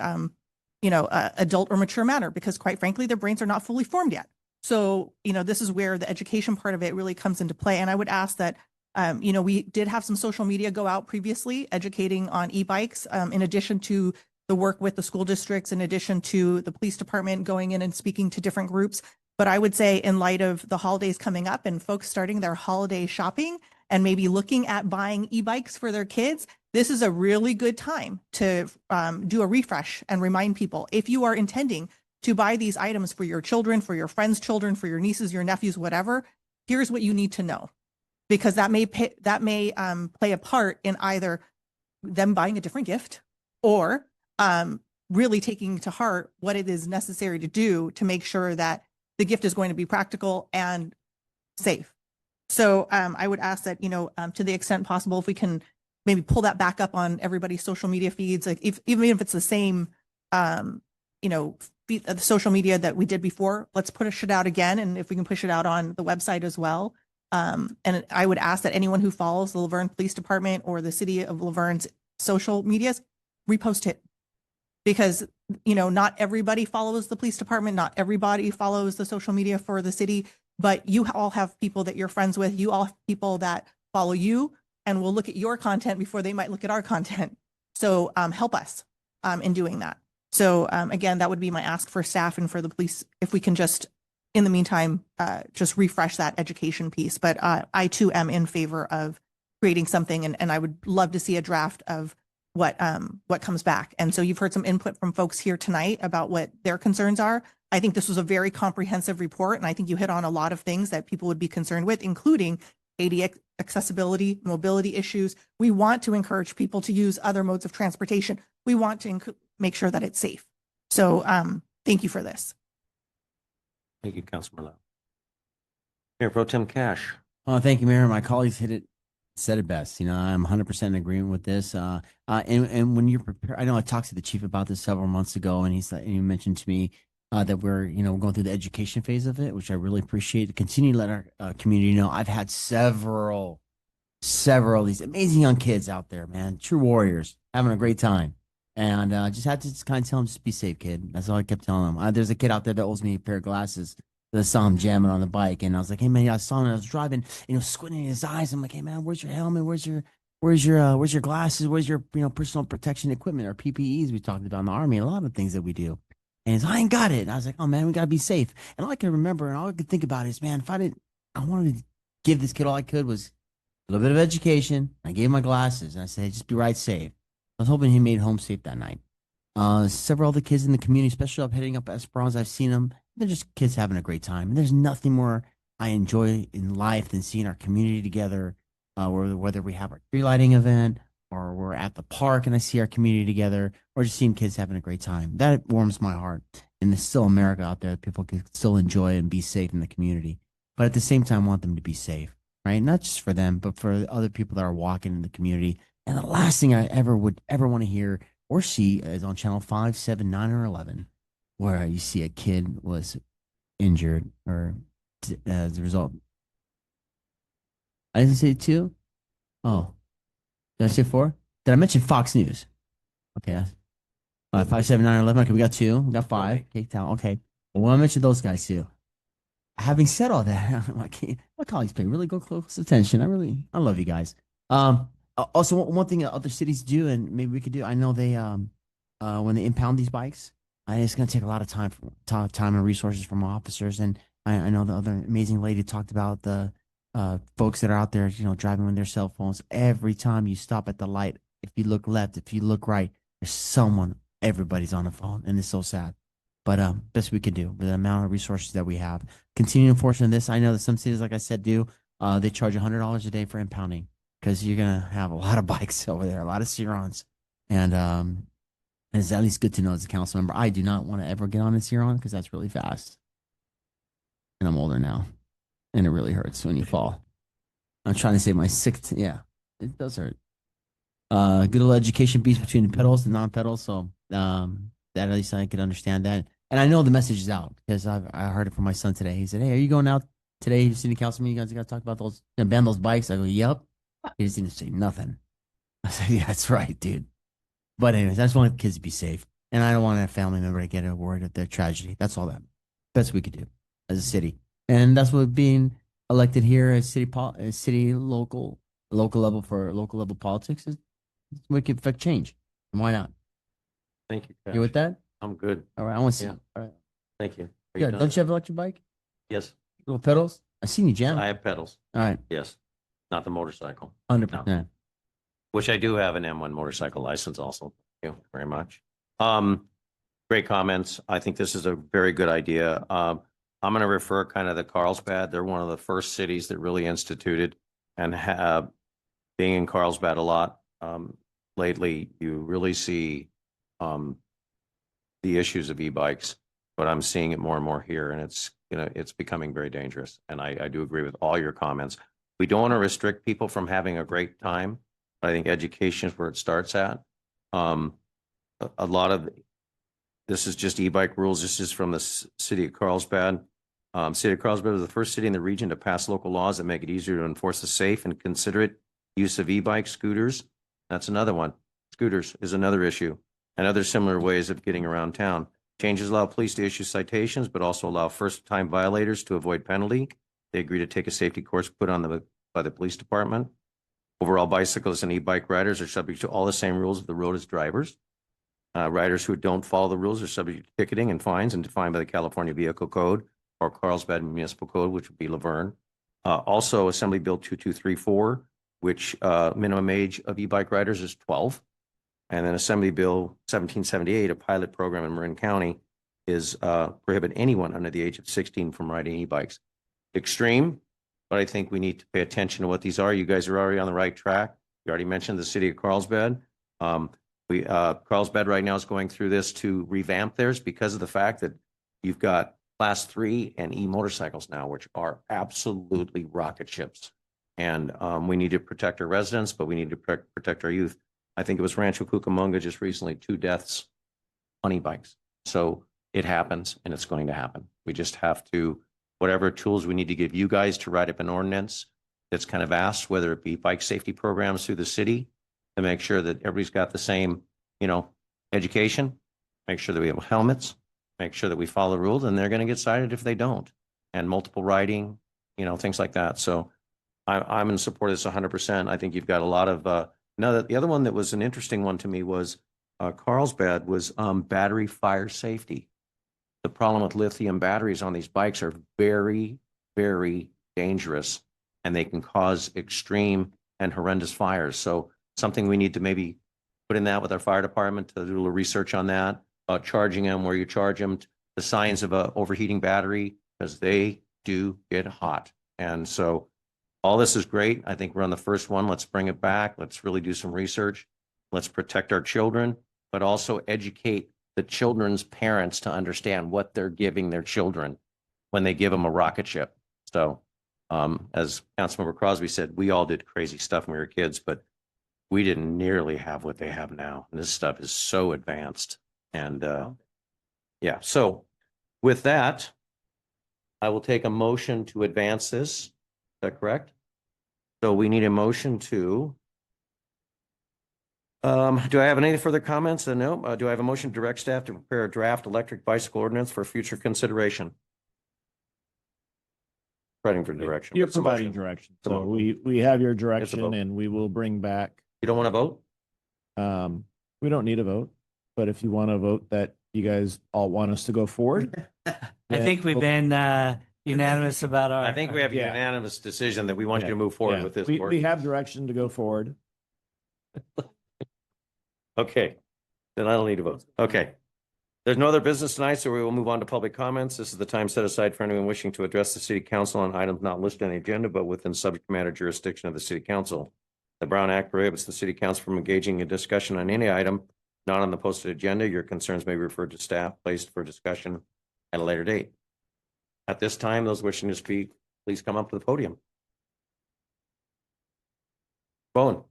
adult or mature manner because quite frankly, their brains are not fully formed yet. So, this is where the education part of it really comes into play. And I would ask that, we did have some social media go out previously educating on e-bikes, in addition to the work with the school districts, in addition to the police department going in and speaking to different groups. But I would say in light of the holidays coming up and folks starting their holiday shopping and maybe looking at buying e-bikes for their kids, this is a really good time to do a refresh and remind people, if you are intending to buy these items for your children, for your friends' children, for your nieces, your nephews, whatever, here's what you need to know. Because that may play a part in either them buying a different gift or really taking to heart what it is necessary to do to make sure that the gift is going to be practical and safe. So I would ask that, to the extent possible, if we can maybe pull that back up on everybody's social media feeds, like even if it's the same, the social media that we did before, let's push it out again. And if we can push it out on the website as well. And I would ask that anyone who follows the Laverne Police Department or the city of Laverne's social medias, repost it. Because, not everybody follows the police department, not everybody follows the social media for the city, but you all have people that you're friends with. You all have people that follow you and will look at your content before they might look at our content. So help us in doing that. So again, that would be my ask for staff and for the police, if we can just, in the meantime, just refresh that education piece. But I too am in favor of creating something, and I would love to see a draft of what comes back. And so you've heard some input from folks here tonight about what their concerns are. I think this was a very comprehensive report, and I think you hit on a lot of things that people would be concerned with, including ADA accessibility, mobility issues. We want to encourage people to use other modes of transportation. We want to make sure that it's safe. So thank you for this. Thank you, Councilmember Lau. Mayor Pro Tem Cash. Oh, thank you, Mayor. My colleagues hit it said it best. You know, I'm 100% in agreement with this. And when you're prepared, I know I talked to the chief about this several months ago, and and he mentioned to me that we're, you know, going through the education phase of it, which I really appreciate. Continue to let our community know. I've had several of these amazing young kids out there, man, true warriors, having a great time. And just had to just kind of tell them, just be safe, kid. That's all I kept telling them. There's a kid out there that owes me a pair of glasses. I saw him jamming on the bike, and I was like, "Hey man, I saw him. I was driving, you know, squinting his eyes. I'm like, hey man, where's your helmet? Where's your glasses? Where's your, you know, personal protection equipment or PPEs we talked about in the army? A lot of things that we do." And he's, I ain't got it. And I was like, oh man, we gotta be safe. And all I can remember and all I could think about is, man, if I didn't, I wanted to give this kid all I could was a little bit of education. I gave him my glasses, and I said, just be right safe. I was hoping he made home safe that night. Several other kids in the community, especially up heading up Esperanza, I've seen them. They're just kids having a great time. And there's nothing more I enjoy in life than seeing our community together, whether we have our tree lighting event or we're at the park and I see our community together, or just seeing kids having a great time. That warms my heart. And there's still America out there that people can still enjoy and be safe in the community. But at the same time, want them to be safe, right? Not just for them, but for other people that are walking in the community. And the last thing I would ever want to hear or see is on channel 5, 7, 9, or 11, where you see a kid was injured or as a result. I didn't say 2. Oh, did I say 4? Did I mention Fox News? Okay. 5, 7, 9, 11. Okay, we got 2. We got 5. Okay, okay. Well, I mentioned those guys too. Having said all that, my colleagues pay really close attention. I love you guys. Also, one thing that other cities do, and maybe we could do, I know they, when they impound these bikes, it's going to take a lot of time and resources from officers. And I know the other amazing lady talked about the folks that are out there, you know, driving with their cell phones. Every time you stop at the light, if you look left, if you look right, there's someone, everybody's on the phone, and it's so sad. But best we can do with the amount of resources that we have. Continue enforcing this. I know that some cities, like I said, do. They charge $100 a day for impounding because you're going to have a lot of bikes over there, a lot of Sirons. And it's at least good to know as a council member. I do not want to ever get on a Siron because that's really fast. And I'm older now. And it really hurts when you fall. I'm trying to save my 6th. Yeah, it does hurt. Good little education piece between the pedals and non-pedals. So that at least I could understand that. And I know the message is out because I heard it from my son today. He said, hey, are you going out today to city council meeting? You guys got to talk about those, ban those bikes. I go, yep. He didn't say nothing. I said, yeah, that's right, dude. But anyways, I just want the kids to be safe. And I don't want a family member to get worried at their tragedy. That's all that best we could do as a city. And that's what being elected here as local level for local level politics is. We can affect change. And why not? Thank you. You with that? I'm good. All right. I want to see. Yeah. All right. Thank you. Good. Don't you have an electric bike? Yes. Little pedals? I seen you jam. I have pedals. All right. Yes. Not the motorcycle. 100%. Which I do have an M1 motorcycle license also. Thank you very much. Great comments. I think this is a very good idea. I'm going to refer kind of the Carlsbad. They're one of the first cities that really instituted and have being in Carlsbad a lot. Lately, you really see the issues of e-bikes, but I'm seeing it more and more here, and it's becoming very dangerous. And I do agree with all your comments. We don't want to restrict people from having a great time. I think education is where it starts at. A lot of this is just e-bike rules. This is from the city of Carlsbad. City of Carlsbad is the first city in the region to pass local laws that make it easier to enforce the safe and considerate use of e-bikes, scooters. That's another one. Scooters is another issue, and other similar ways of getting around town. Changes allow police to issue citations, but also allow first-time violators to avoid penalty. They agree to take a safety course put on by the police department. Overall, bicyclists and e-bike riders are subject to all the same rules of the road as drivers. Riders who don't follow the rules are subject to ticketing and fines and defined by the California Vehicle Code or Carlsbad Municipal Code, which would be Laverne. Also, Assembly Bill 2234, which minimum age of e-bike riders is 12. And then Assembly Bill 1778, a pilot program in Marin County, is prohibit anyone under the age of 16 from riding e-bikes. Extreme, but I think we need to pay attention to what these are. You guys are already on the right track. You already mentioned the city of Carlsbad. Carlsbad right now is going through this to revamp theirs because of the fact that you've got class 3 and e-motorcycles now, which are absolutely rocket ships. And we need to protect our residents, but we need to protect our youth. I think it was Rancho Cucamonga just recently, 2 deaths on e-bikes. So it happens and it's going to happen. We just have to, whatever tools we need to give you guys to write up an ordinance that's kind of asked, whether it be bike safety programs through the city to make sure that everybody's got the same, education, make sure that we have helmets, make sure that we follow the rules, and they're going to get cited if they don't. And multiple riding, things like that. So I'm in support of this 100%. I think you've got a lot of, now the other one that was an interesting one to me was Carlsbad was battery fire safety. The problem with lithium batteries on these bikes are very, very dangerous, and they can cause extreme and horrendous fires. So something we need to maybe put in that with our fire department to do a little research on that, about charging them, where you charge them, the signs of a overheating battery, because they do get hot. And so all this is great. I think we're on the first one. Let's bring it back. Let's really do some research. Let's protect our children, but also educate the children's parents to understand what they're giving their children when they give them a rocket ship. So as Councilmember Crosby said, we all did crazy stuff when we were kids, but we didn't nearly have what they have now. And this stuff is so advanced. And yeah, so with that, I will take a motion to advance this. Is that correct? So we need a motion to, do I have any further comments? No. Do I have a motion to direct staff to prepare a draft electric bicycle ordinance for future consideration? Writing for direction. You're What's the providing motion? direction. Come So on. we have your vote. direction and we will bring back. You don't want to vote? We don't need a vote, but if you want to vote that you guys all want us to go forward. I think we've been unanimous about our. I think we have a Yeah. unanimous decision that we want you to move forward Yeah, with this. We ordinance. have direction to go forward. Okay, then I don't need to vote. Okay. There's no other business tonight, so we will move on to public comments. This is the time set aside for anyone wishing to address the city council on items not listed on the agenda, but within subject matter jurisdiction of the city council. The Brown Act prohibits the city council from engaging in discussion on any item not on the posted agenda. Your concerns may be referred to staff, placed for discussion at a later date. At this time, those wishing to speak, please come up to the podium. Bowen.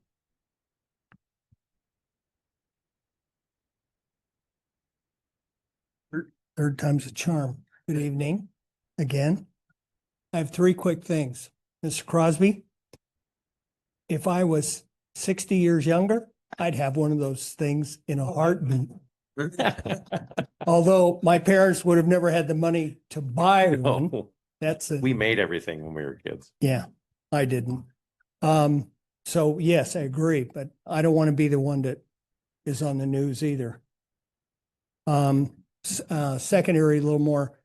Third time's a charm. Good evening again. I have 3 quick things. Mr. Crosby, if I was 60 years younger, I'd have one of those things in a heartbeat. Although my parents would have never had the money to buy one. No, That's we made everything when we were kids. yeah, I didn't. So yes, I agree, but I don't want to be the one that is on the news either. Secondary, a little more.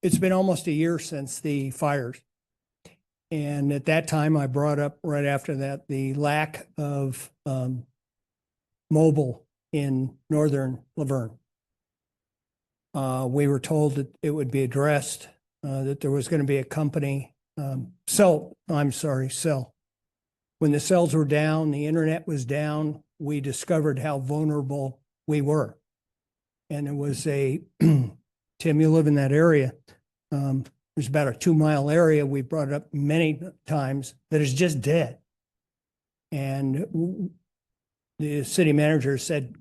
It's been almost a year since the fires. And at that time, I brought up right after that, the lack of mobile in northern Laverne. We were told that it would be addressed, that there was going to be a company, cell. When the cells were down, the internet was down, we discovered how vulnerable we were. And it was Tim, you live in that area. There's about a 2-mile area. We brought it up many times that is just dead. And the city manager said,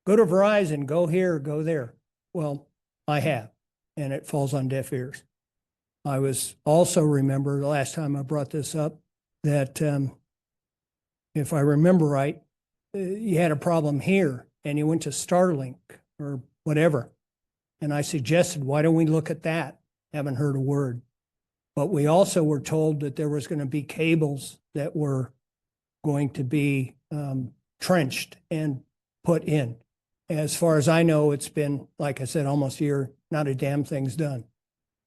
go to Verizon, go here, go there. Well, I have, and it falls on deaf ears. I was also remember the last time I brought this up that if I remember right, you had a problem here and you went to Starlink or whatever. And I suggested, why don't we look at that? Haven't heard a word. But we also were told that there was going to be cables that were going to be trenched and put in. As far as I know, it's been, like I said, almost a year, not a damn thing's done.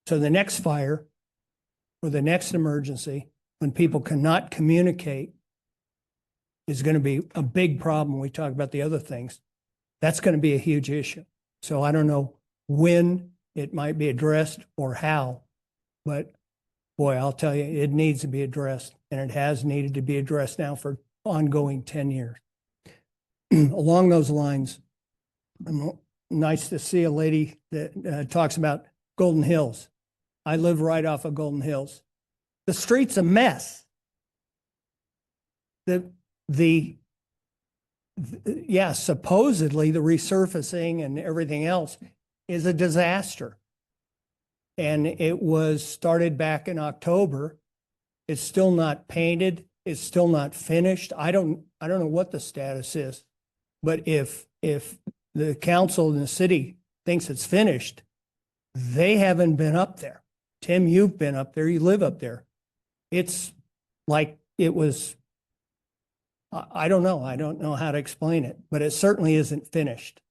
So the next fire or the next emergency, when people cannot communicate, is going to be a big problem. We talk about the other things. That's going to be a huge issue. So I don't know when it might be addressed or how, but boy, I'll tell you, it needs to be addressed, and it has needed to be addressed now for ongoing 10 years. Along those lines, nice to see a lady that talks about Golden Hills. I live right off of Golden Hills. The street's a mess. Yeah, supposedly the resurfacing and everything else is a disaster. And it was started back in October. It's still not painted. It's still not finished. I don't know what the status is. But if the council in the city thinks it's finished, they haven't been up there. Tim, you've been up there. You live up there. It's like it was, I don't know. I don't know how to explain it, but it certainly isn't finished.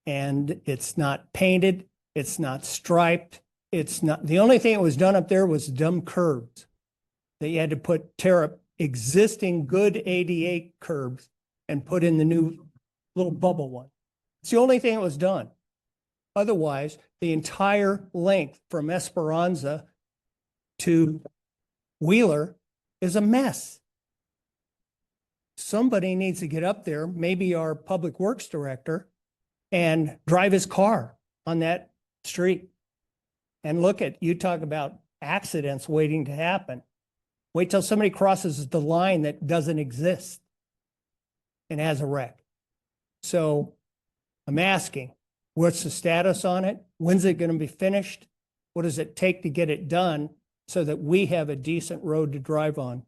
And it's not painted. It's not striped. It's not, the only thing that was done up there was dumb curbs. They had to tear up existing good ADA curbs and put in the new little bubble one. It's the only thing that was done. Otherwise, the entire length from Esperanza to Wheeler is a mess. Somebody needs to get up there, maybe our public works director, and drive his car on that street. And look at, you talk about accidents waiting to happen. Wait till somebody crosses the line that doesn't exist and has a wreck. So I'm asking, what's the status on it? When's it going to be finished? What does it take to get it done so that we have a decent road to drive on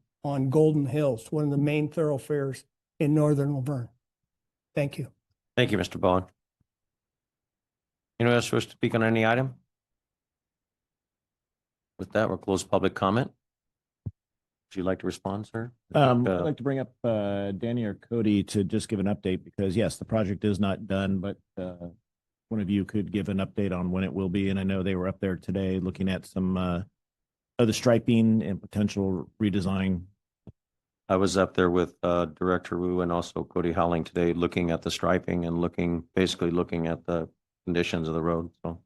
Golden Hills, one of the main thoroughfares in northern Laverne? Thank you. Thank you, Mr. Bowen. Anyone else wish to speak on any item? With that, we'll close public comment. Would you like to respond, sir? I'd like to bring up Danny or Cody to just give an update because yes, the project is not done, but one of you could give an update on when it will be. And I know they were up there today looking at some of the striping and potential redesign. I was up there with Director Wu and also Cody Howling today, looking at the striping and basically looking at the conditions of the road. So,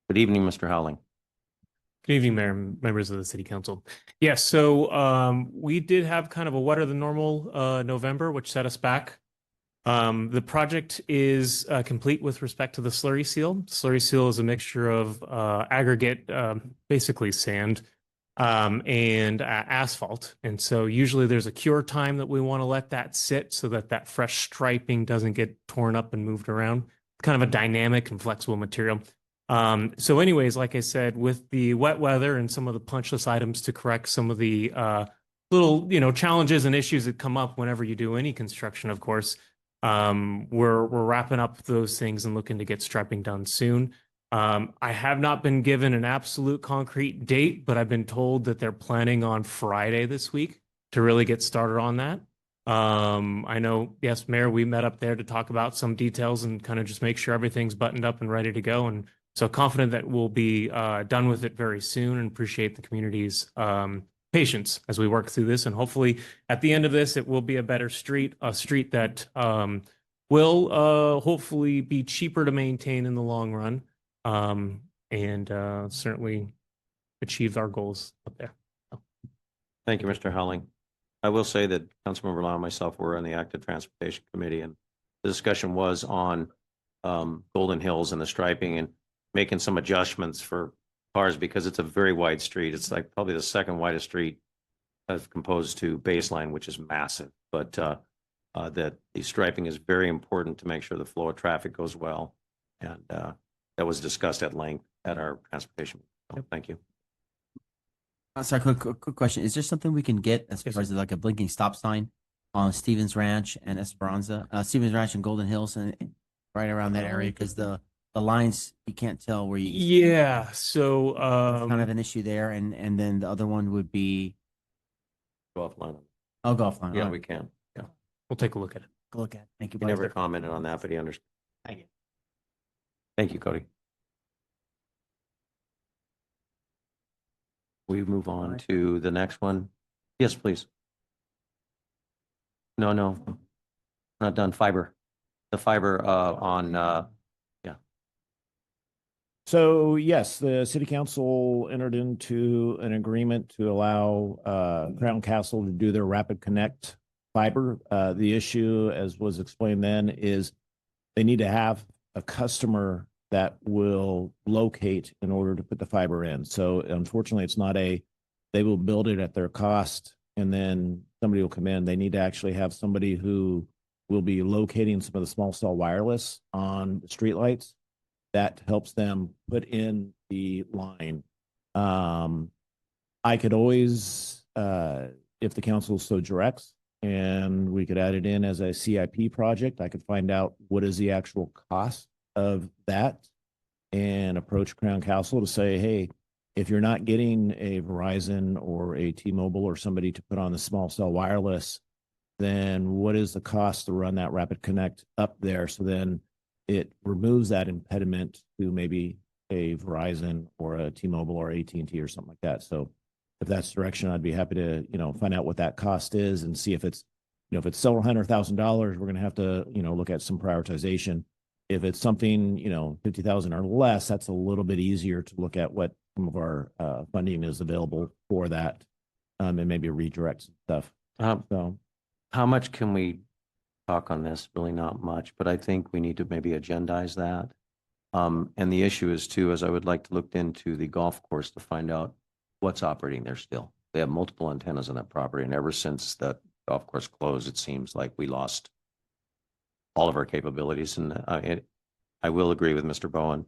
good evening, Mr. Howling. Good evening, Mayor and members of the City Council. Yes, so we did have kind of a wetter than normal November, which set us back. The project is complete with respect to the slurry seal. Slurry seal is a mixture of aggregate, basically sand, and asphalt. And so usually there's a cure time that we want to let that sit so that that fresh striping doesn't get torn up and moved around. Kind of a dynamic and flexible material. So anyways, like I said, with the wet weather and some of the punchless items to correct some of the little, challenges and issues that come up whenever you do any construction, of course, we're wrapping up those things and looking to get striping done soon. I have not been given an absolute concrete date, but I've been told that they're planning on Friday this week to really get started on that. I know, yes, Mayor, we met up there to talk about some details and kind of just make sure everything's buttoned up and ready to go. And so confident that we'll be done with it very soon and appreciate the community's patience as we work through this. And hopefully at the end of this, it will be a better street, a street that will hopefully be cheaper to maintain in the long run and certainly achieve our goals up there. Thank you, Mr. Howling. I will say that Councilmember Lau and myself were on the Active Transportation Committee, and the discussion was on Golden Hills and the striping and making some adjustments for cars because it's a very wide street. It's like probably the second widest street as composed to Baseline, which is massive. But that the striping is very important to make sure the flow of traffic goes well. And that was discussed at length at our transportation. So, thank you. Sorry, quick question. Is there something we can get as far as like a blinking stop sign on Stevens Ranch and Esperanza, Stevens Ranch and Golden Hills and right around that area? Because the lines, you can't tell where you. Yeah. So kind of an issue there. And then the other one would be. Go offline. I'll go offline. Yeah, All we right. can. Yeah. We'll take a look at it. Look at it. Thank you. He never commented on that, but he understood. Thank you. Thank you, Cody. We move on to the next one. Yes, please. No, not done. Fiber. The fiber on, So yes, the city council entered into an agreement to allow Crown Castle to do their Rapid Connect fiber. The issue, as was explained then, is they need to have a customer that will locate in order to put the fiber in. So unfortunately, it's not a They will build it at their cost, and then somebody will come in. They need to actually have somebody who will be locating some of the small cell wireless on the streetlights. That helps them put in the line. I could always, if the council so directs, and we could add it in as a CIP project, I could find out what is the actual cost of that and approach Crown Council to say, hey, if you're not getting a Verizon or a T-Mobile or somebody to put on the small cell wireless, then what is the cost to run that Rapid Connect up there? So then it removes that impediment to maybe a Verizon or a T-Mobile or AT&T or something like that. So if that's direction, I'd be happy to, find out what that cost is and see if it's, if it's several $100,000, we're going to have to, look at some prioritization. If it's something, 50,000 or less, that's a little bit easier to look at what some of our funding is available for that, and maybe redirect some stuff. So How much can we talk on this? Really not much, but I think we need to maybe agendize that. And the issue is too, is I would like to look into the golf course to find out what's operating there still. They have multiple antennas on that property, and ever since that golf course closed, it seems like we lost all of our capabilities. And I will agree with Mr. Bowen.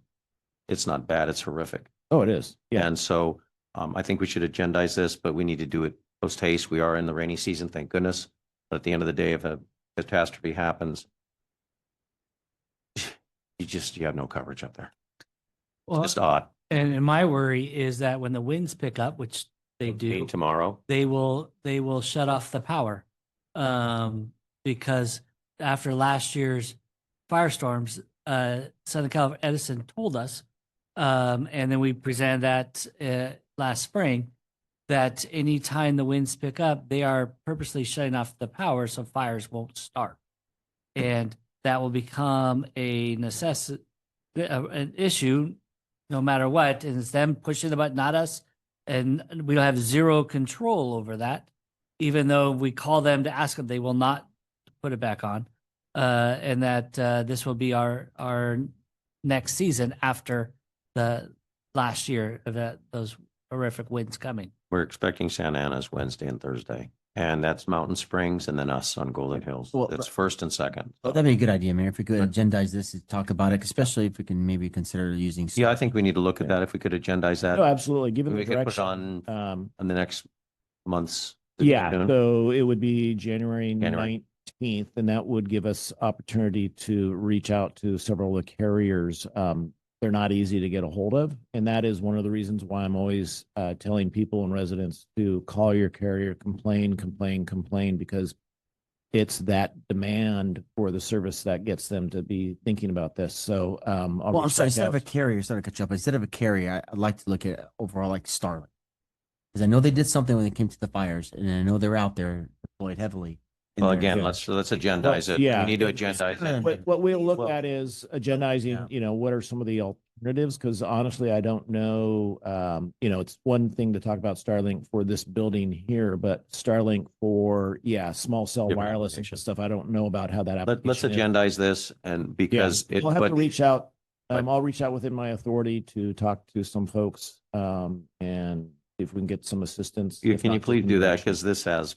It's not bad, it's horrific. Oh, it is. Yeah. And so I think we should agendize this, but we need to do it post haste. We are in the rainy season, thank goodness. But at the end of the day, if a catastrophe happens, you have no coverage up there. Well, It's just odd. And my worry is that when the winds pick up, which they do Tomorrow, they will shut off the power, because after last year's firestorms, Southern California Edison told us, and then we presented that last spring, that anytime the winds pick up, they are purposely shutting off the power so fires won't start, and that will become a necessity, an issue, no matter what. And it's them pushing the button, not us. And we don't have zero control over that, even though we call them to ask them, they will not put it back on. And that this will be our next season after the last year of those horrific winds coming. we're expecting Santa Ana's Wednesday and Thursday. And that's Mountain Springs and then us on Golden Hills. Well, That's first and second. Well, that'd be a good idea, Mayor. If we could agendize this and talk about it, especially if we can maybe consider using. Yeah, I think we need to look at that. If we could agendize that. No, absolutely. Given We the could put direction. on the next month's. Yeah, agenda. so it would be January January. 19th, and that would give us opportunity to reach out to several of the carriers. They're not easy to get a hold of, and that is one of the reasons why I'm always telling people and residents to call your carrier, complain, because it's that demand for the service that gets them to be thinking about this. So, Well, I'm sorry, instead of a carrier, sorry to cut you up, instead of a carrier, I'd like to look at overall like Starlink. Because I know they did something when it came to the fires, and I know they're out there deployed heavily. in Well, their- again, let's agendize it. Yeah. We need to agendize it. But what we'll look Well, at is agendizing, what are some of the alternatives? Because honestly, I don't know, it's one thing to talk about Starlink for this building here, but Starlink for, small cell Different wireless and application. stuff, I don't know about how that Let's application is. agendize this and because it, We'll have to but reach out. but- I'll reach out within my authority to talk to some folks, and if we can get some assistance. if can you not, please just do that? direction. Because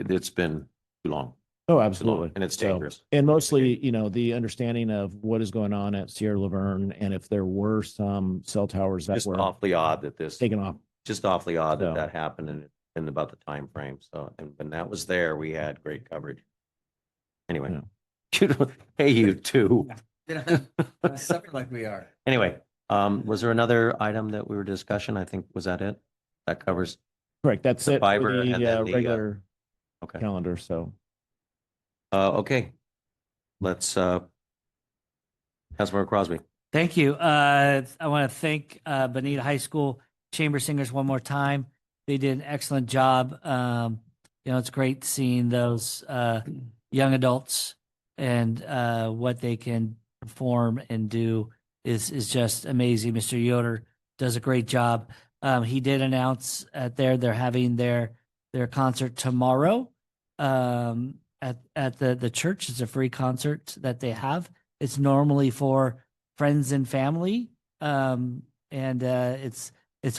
it's been too long. Oh, absolutely. And it's So, dangerous. and mostly, the understanding of what is going on at Sierra Laverne, and if there were some cell towers that Just were awfully odd that this, taken off. just awfully odd that So- that happened in about the time frame. So, and when that was there, we had great coverage. Anyway, hey, you too. Something like we are. Anyway, was there another item that we were discussing? I think, was that it? That covers, Correct. That's The it for fiber and the then the, regular okay. calendar. So, Okay. Let's, Councilmember Crosby. Thank you. I want to thank Bonita High School Chamber Singers one more time. They did an excellent job. It's great seeing those young adults and what they can perform and do is just amazing. Mr. Yoder does a great job. He did announce they're having their concert tomorrow at the church. It's a free concert that they have. It's normally for friends and family, and it's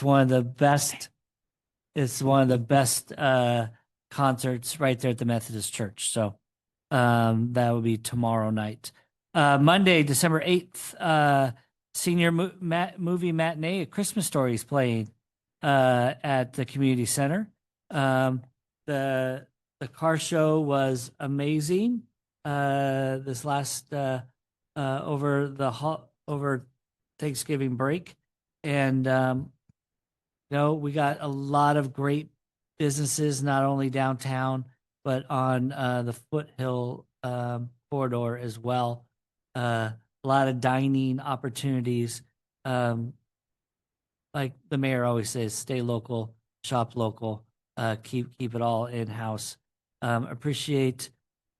one of the best it's one of the best concerts right there at the Methodist Church. So that will be tomorrow night. Monday, December 8th, senior movie matinee, A Christmas Story is playing at the community center. The car show was amazing this last over Thanksgiving break, and we got a lot of great businesses not only downtown but on the Foothill corridor as well. A lot of dining opportunities. Like the mayor always says, stay local, shop local, keep it all in-house. Appreciate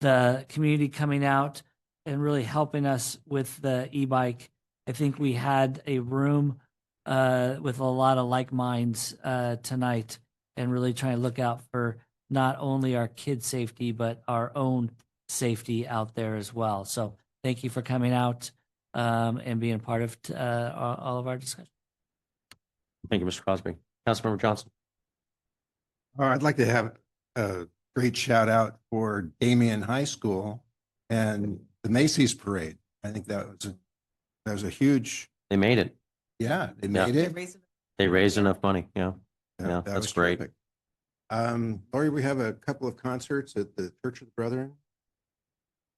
the community coming out and really helping us with the e-bike. I think we had a room with a lot of like minds tonight, and really trying to look out for not only our kids' safety, but our own safety out there as well. So thank you for coming out and being part of all of our discussion. Thank you, Mr. Crosby. Councilmember Johnson. I'd like to have a great shout out for Damien High School and the Macy's Parade. I think that was a huge. They made it. Yeah, they made it. They raised enough money. Yeah, that that's was great. terrific. Lori, we have a couple of concerts at the Church of the Brethren.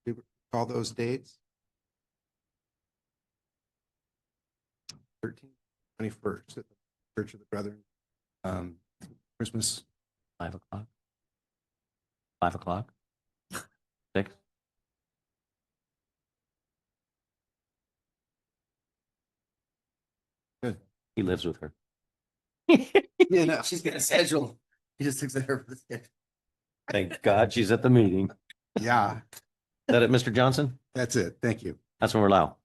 Do you recall those dates? 13th, 21st at the Church of the Brethren. Christmas. 5 o'clock. 5 o'clock. 6. Good. He lives with her. You know, she's got a schedule. He just takes her for the schedule. Thank God she's at the meeting. Yeah. Is that it, Mr. Johnson? That's it. Thank you. That's when we're allowed.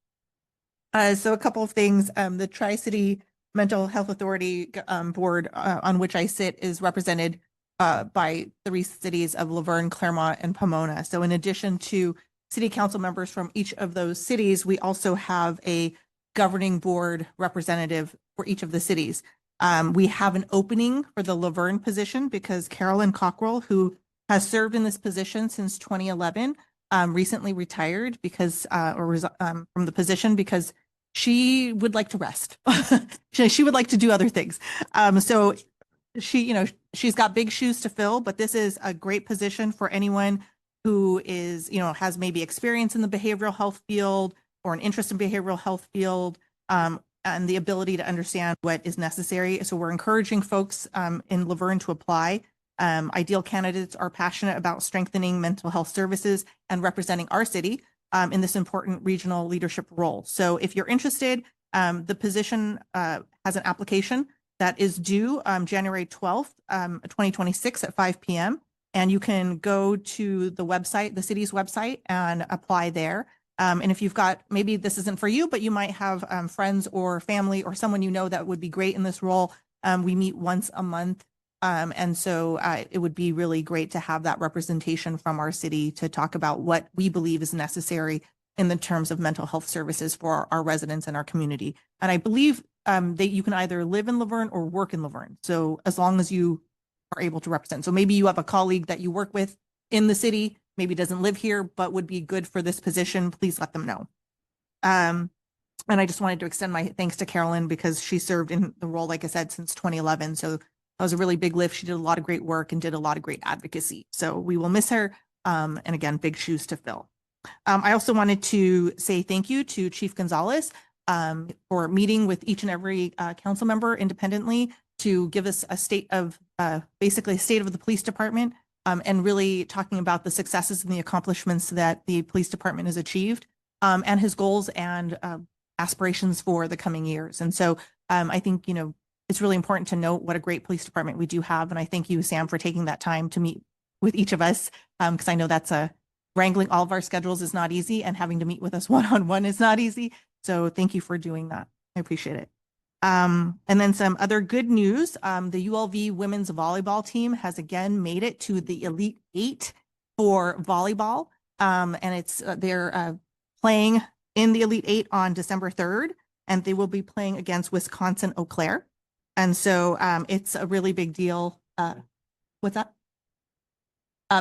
So a couple of things, the Tri-City Mental Health Authority board on which I sit is represented by 3 cities of Laverne, Claremont, and Pomona. So in addition to city council members from each of those cities, we also have a governing board representative for each of the cities. We have an opening for the Laverne position because Carolyn Cockrell, who has served in this position since 2011, recently retired because from the position because she would like to rest. She would like to do other things. So she's got big shoes to fill, but this is a great position for anyone who is, has maybe experience in the behavioral health field or an interest in behavioral health field, and the ability to understand what is necessary. So we're encouraging folks in Laverne to apply. Ideal candidates are passionate about strengthening mental health services and representing our city in this important regional leadership role. So if you're interested, the position has an application that is due January 12th, 2026 at 5 p.m. And you can go to the website, the city's website, and apply there. And if you've got, maybe this isn't for you, but you might have friends or family or someone you know that would be great in this role. We meet once a month. And so it would be really great to have that representation from our city to talk about what we believe is necessary in the terms of mental health services for our residents and our community. And I believe that you can either live in Laverne or work in Laverne. So as long as you are able to represent. So maybe you have a colleague that you work with in the city, maybe doesn't live here, but would be good for this position, please let them know. And I just wanted to extend my thanks to Carolyn because she served in the role, like I said, since 2011. So that was a really big lift. She did a lot of great work and did a lot of great advocacy. So we will miss her. And again, big shoes to fill. I also wanted to say thank you to Chief Gonzalez for meeting with each and every council member independently to give us a state of, basically a state of the police department, and really talking about the successes and the accomplishments that the police department has achieved, and his goals and aspirations for the coming years. And so I think, it's really important to note what a great police department we do have. And I thank you, Sam, for taking that time to meet with each of us, because I know that's wrangling all of our schedules is not easy, and having to meet with us one-on-one is not easy. So thank you for doing that. I appreciate it. And then some other good news. The ULV women's volleyball team has again made it to the Elite 8 for volleyball. And they're playing in the Elite 8 on December 3rd, and they will be playing against Wisconsin Eau Claire. And so it's a really big deal. What's that?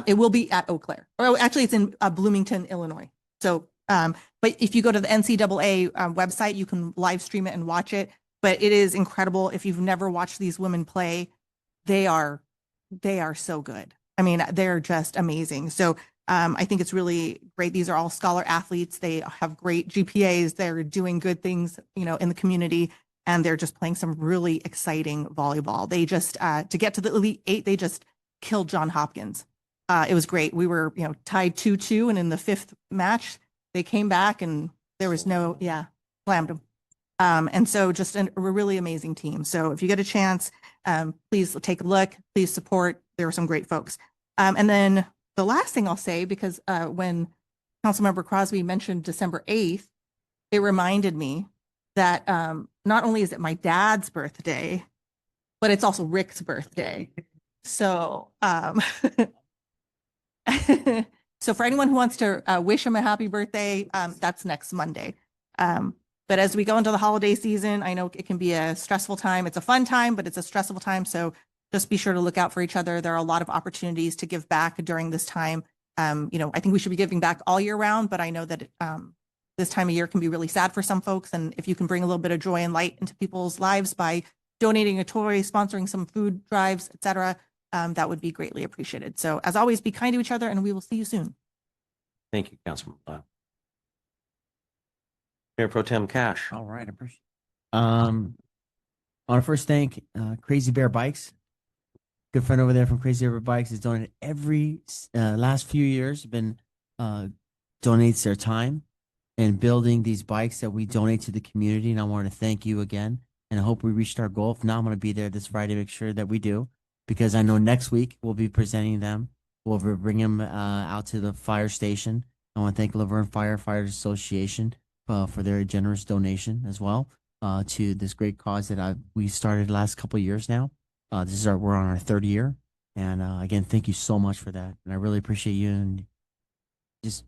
It will be at Eau Claire. Or actually, it's in Bloomington, Illinois. So, but if you go to the NCAA website, you can live stream it and watch it. But it is incredible. If you've never watched these women play, they are so good. I mean, they're just amazing. So I think it's really great. These are all scholar athletes. They have great GPAs. They're doing good things, you know, in the community, and they're just playing some really exciting volleyball. They just to get to the Elite Eight, they just killed John Hopkins. It was great. We were, you know, tied 2-2, and in the fifth match, they came back and there was slammed them. And so just a really amazing team. So if you get a chance, please take a look, please support. There were some great folks. And then the last thing I'll say, because when Councilmember Crosby mentioned December 8th, it reminded me that not only is it my dad's birthday, but it's also Rick's birthday. So so for anyone who wants to wish him a happy birthday, that's next Monday. But as we go into the holiday season, I know it can be a stressful time. It's a fun time, but it's a stressful time. So just be sure to look out for each other. There are a lot of opportunities to give back during this time. You know, I think we should be giving back all year round, but I know that this time of year can be really sad for some folks. And if you can bring a little bit of joy and light into people's lives by donating a toy, sponsoring some food drives, etc., that would be greatly appreciated. So as always, be kind to each other, and we will see you soon. Thank you, Councilman. Mayor Pro Tem Cash. All right, I appreciate it. I want to first thank Crazy Bear Bikes. Good friend over there from Crazy Bear Bikes has donated every last few years, been donates their time in building these bikes that we donate to the community. And I want to thank you again. And I hope we reached our goal. If not, I'm going to be there this Friday to make sure that we do, because I know next week we'll be presenting them. We'll bring them out to the fire station. I want to thank Laverne Firefighters Association for their generous donation as well to this great cause that we started the last couple of years now. We're on our third year, and again, thank you so much for that, and I really appreciate you, and just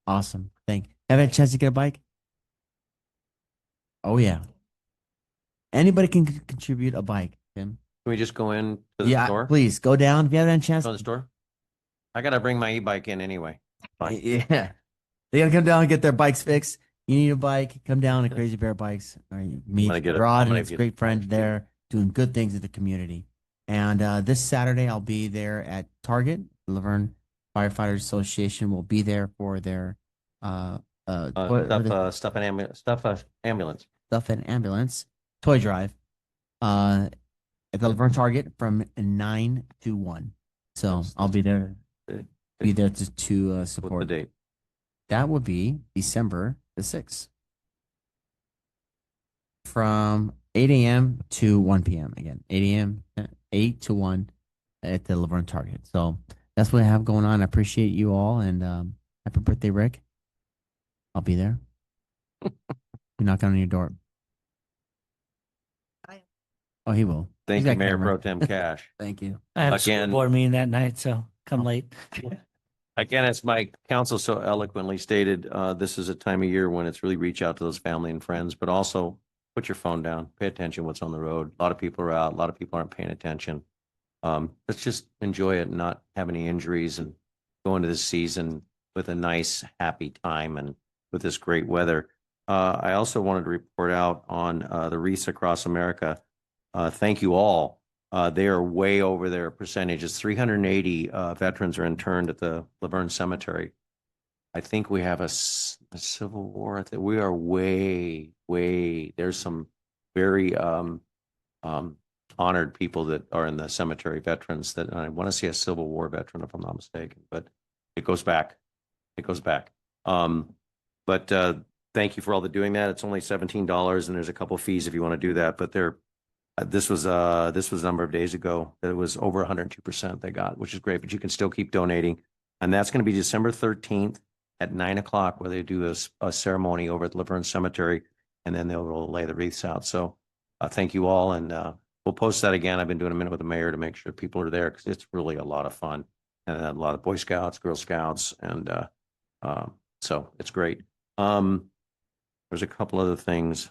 awesome. Have a chance to get a bike? Oh yeah, anybody can contribute a bike. Tim, Can we just go in to the store? please go down if you haven't had a chance. Go to the store? I got to bring my e-bike in anyway. Fine. Yeah, they gotta come down and get their bikes fixed. You need a bike, come down to Crazy Bear Bikes. Or meet Rod and his great friend there doing good things in the community. And this Saturday, I'll be there at Target. Laverne Firefighters Association will be there for their Stuff and ambulance toy drive at the Laverne Target from 9 to 1. So I'll be there. Be there to support. What's the date? That would be December the 6th. From 8 a.m. to 1 p.m. Again, 8 a.m., 8 to 1 at the Laverne Target. So that's what I have going on. I appreciate you all, and happy birthday, Rick. I'll be there. You knock on your door. Oh, he will. Thank He's you, got Mayor camera. Pro Tem Cash. Thank you. I have a school Again- board meeting that night, so come late. Again, as my counsel so eloquently stated, this is a time of year when it's really reach out to those family and friends, but also put your phone down, pay attention to what's on the road. A lot of people are out, a lot of people aren't paying attention. Let's just enjoy it and not have any injuries and go into this season with a nice, happy time and with this great weather. I also wanted to report out on the wreaths across America. Thank you all. They are way over their percentages. 380 veterans are interned at the Laverne Cemetery. I think we have a Civil War. We are way. There's some very honored people that are in the cemetery, veterans that I want to see a Civil War veteran, if I'm not mistaken. But it goes back. But thank you for all the doing that. It's only $17, and there's a couple fees if you want to do that. But this was a number of days ago that it was over 102% they got, which is great, but you can still keep donating. And that's going to be December 13th at 9:00, where they do a ceremony over at Laverne Cemetery, and then they'll lay the wreaths out. So thank you all. And we'll post that again. I've been doing a minute with the mayor to make sure people are there, because it's really a lot of fun, and a lot of Boy Scouts, Girl Scouts. And so it's great. There's a couple other things.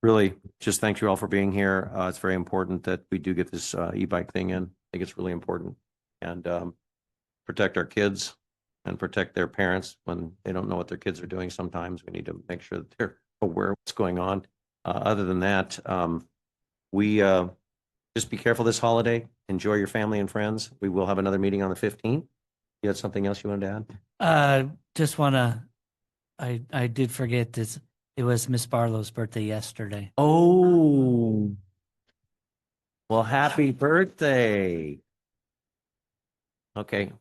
really just thank you all for being here. It's very important that we do get this e-bike thing in. I think it's really important. And protect our kids and protect their parents when they don't know what their kids are doing. Sometimes we need to make sure that they're aware of what's going on. Other than that, we just be careful this holiday. Enjoy your family and friends. We will have another meeting on the 15th. You had something else you wanted to add? Just wanna, I did forget this. It was Miss Barlow's birthday yesterday. Oh, well, happy birthday. Okay,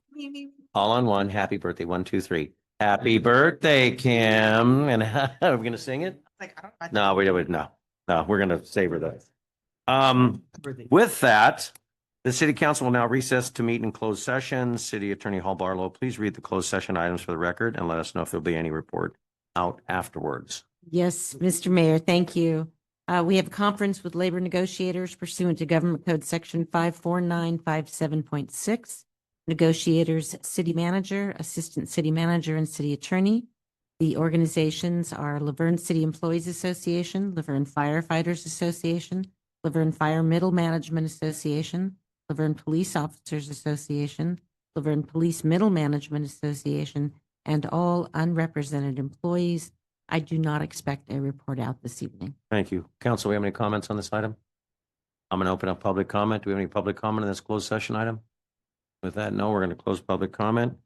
all on one. Happy birthday. 1, 2, 3. Happy birthday, Kim. And are we gonna sing it? No, we don't. No, we're gonna savor that. With that, the city council will now recess to meet in closed session. City Attorney Hall Barlow, please read the closed session items for the record and let us know if there'll be any report out afterwards. Yes, Mr. Mayor, thank you. We have a conference with labor negotiators pursuant to Government Code Section 54957.6. Negotiators, city manager, assistant city manager, and city attorney. The organizations are Laverne City Employees Association, Laverne Firefighters Association, Laverne Fire Middle Management Association, Laverne Police Officers Association, Laverne Police Middle Management Association, and all unrepresented employees. I do not expect a report out this evening. Thank you. Council, we have any comments on this item? I'm going to open up public comment. Do we have any public comment on this closed session item? With that, no, we're going to close public comment.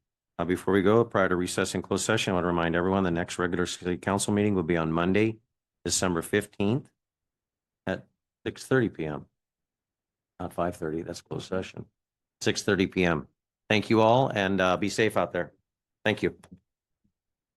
Before we go, prior to recessing closed session, I want to remind everyone the next regular city council meeting will be on Monday, December 15th at 6:30 p.m. Not 5:30, that's closed session. 6:30 p.m. Thank you all and be safe out there. Thank you.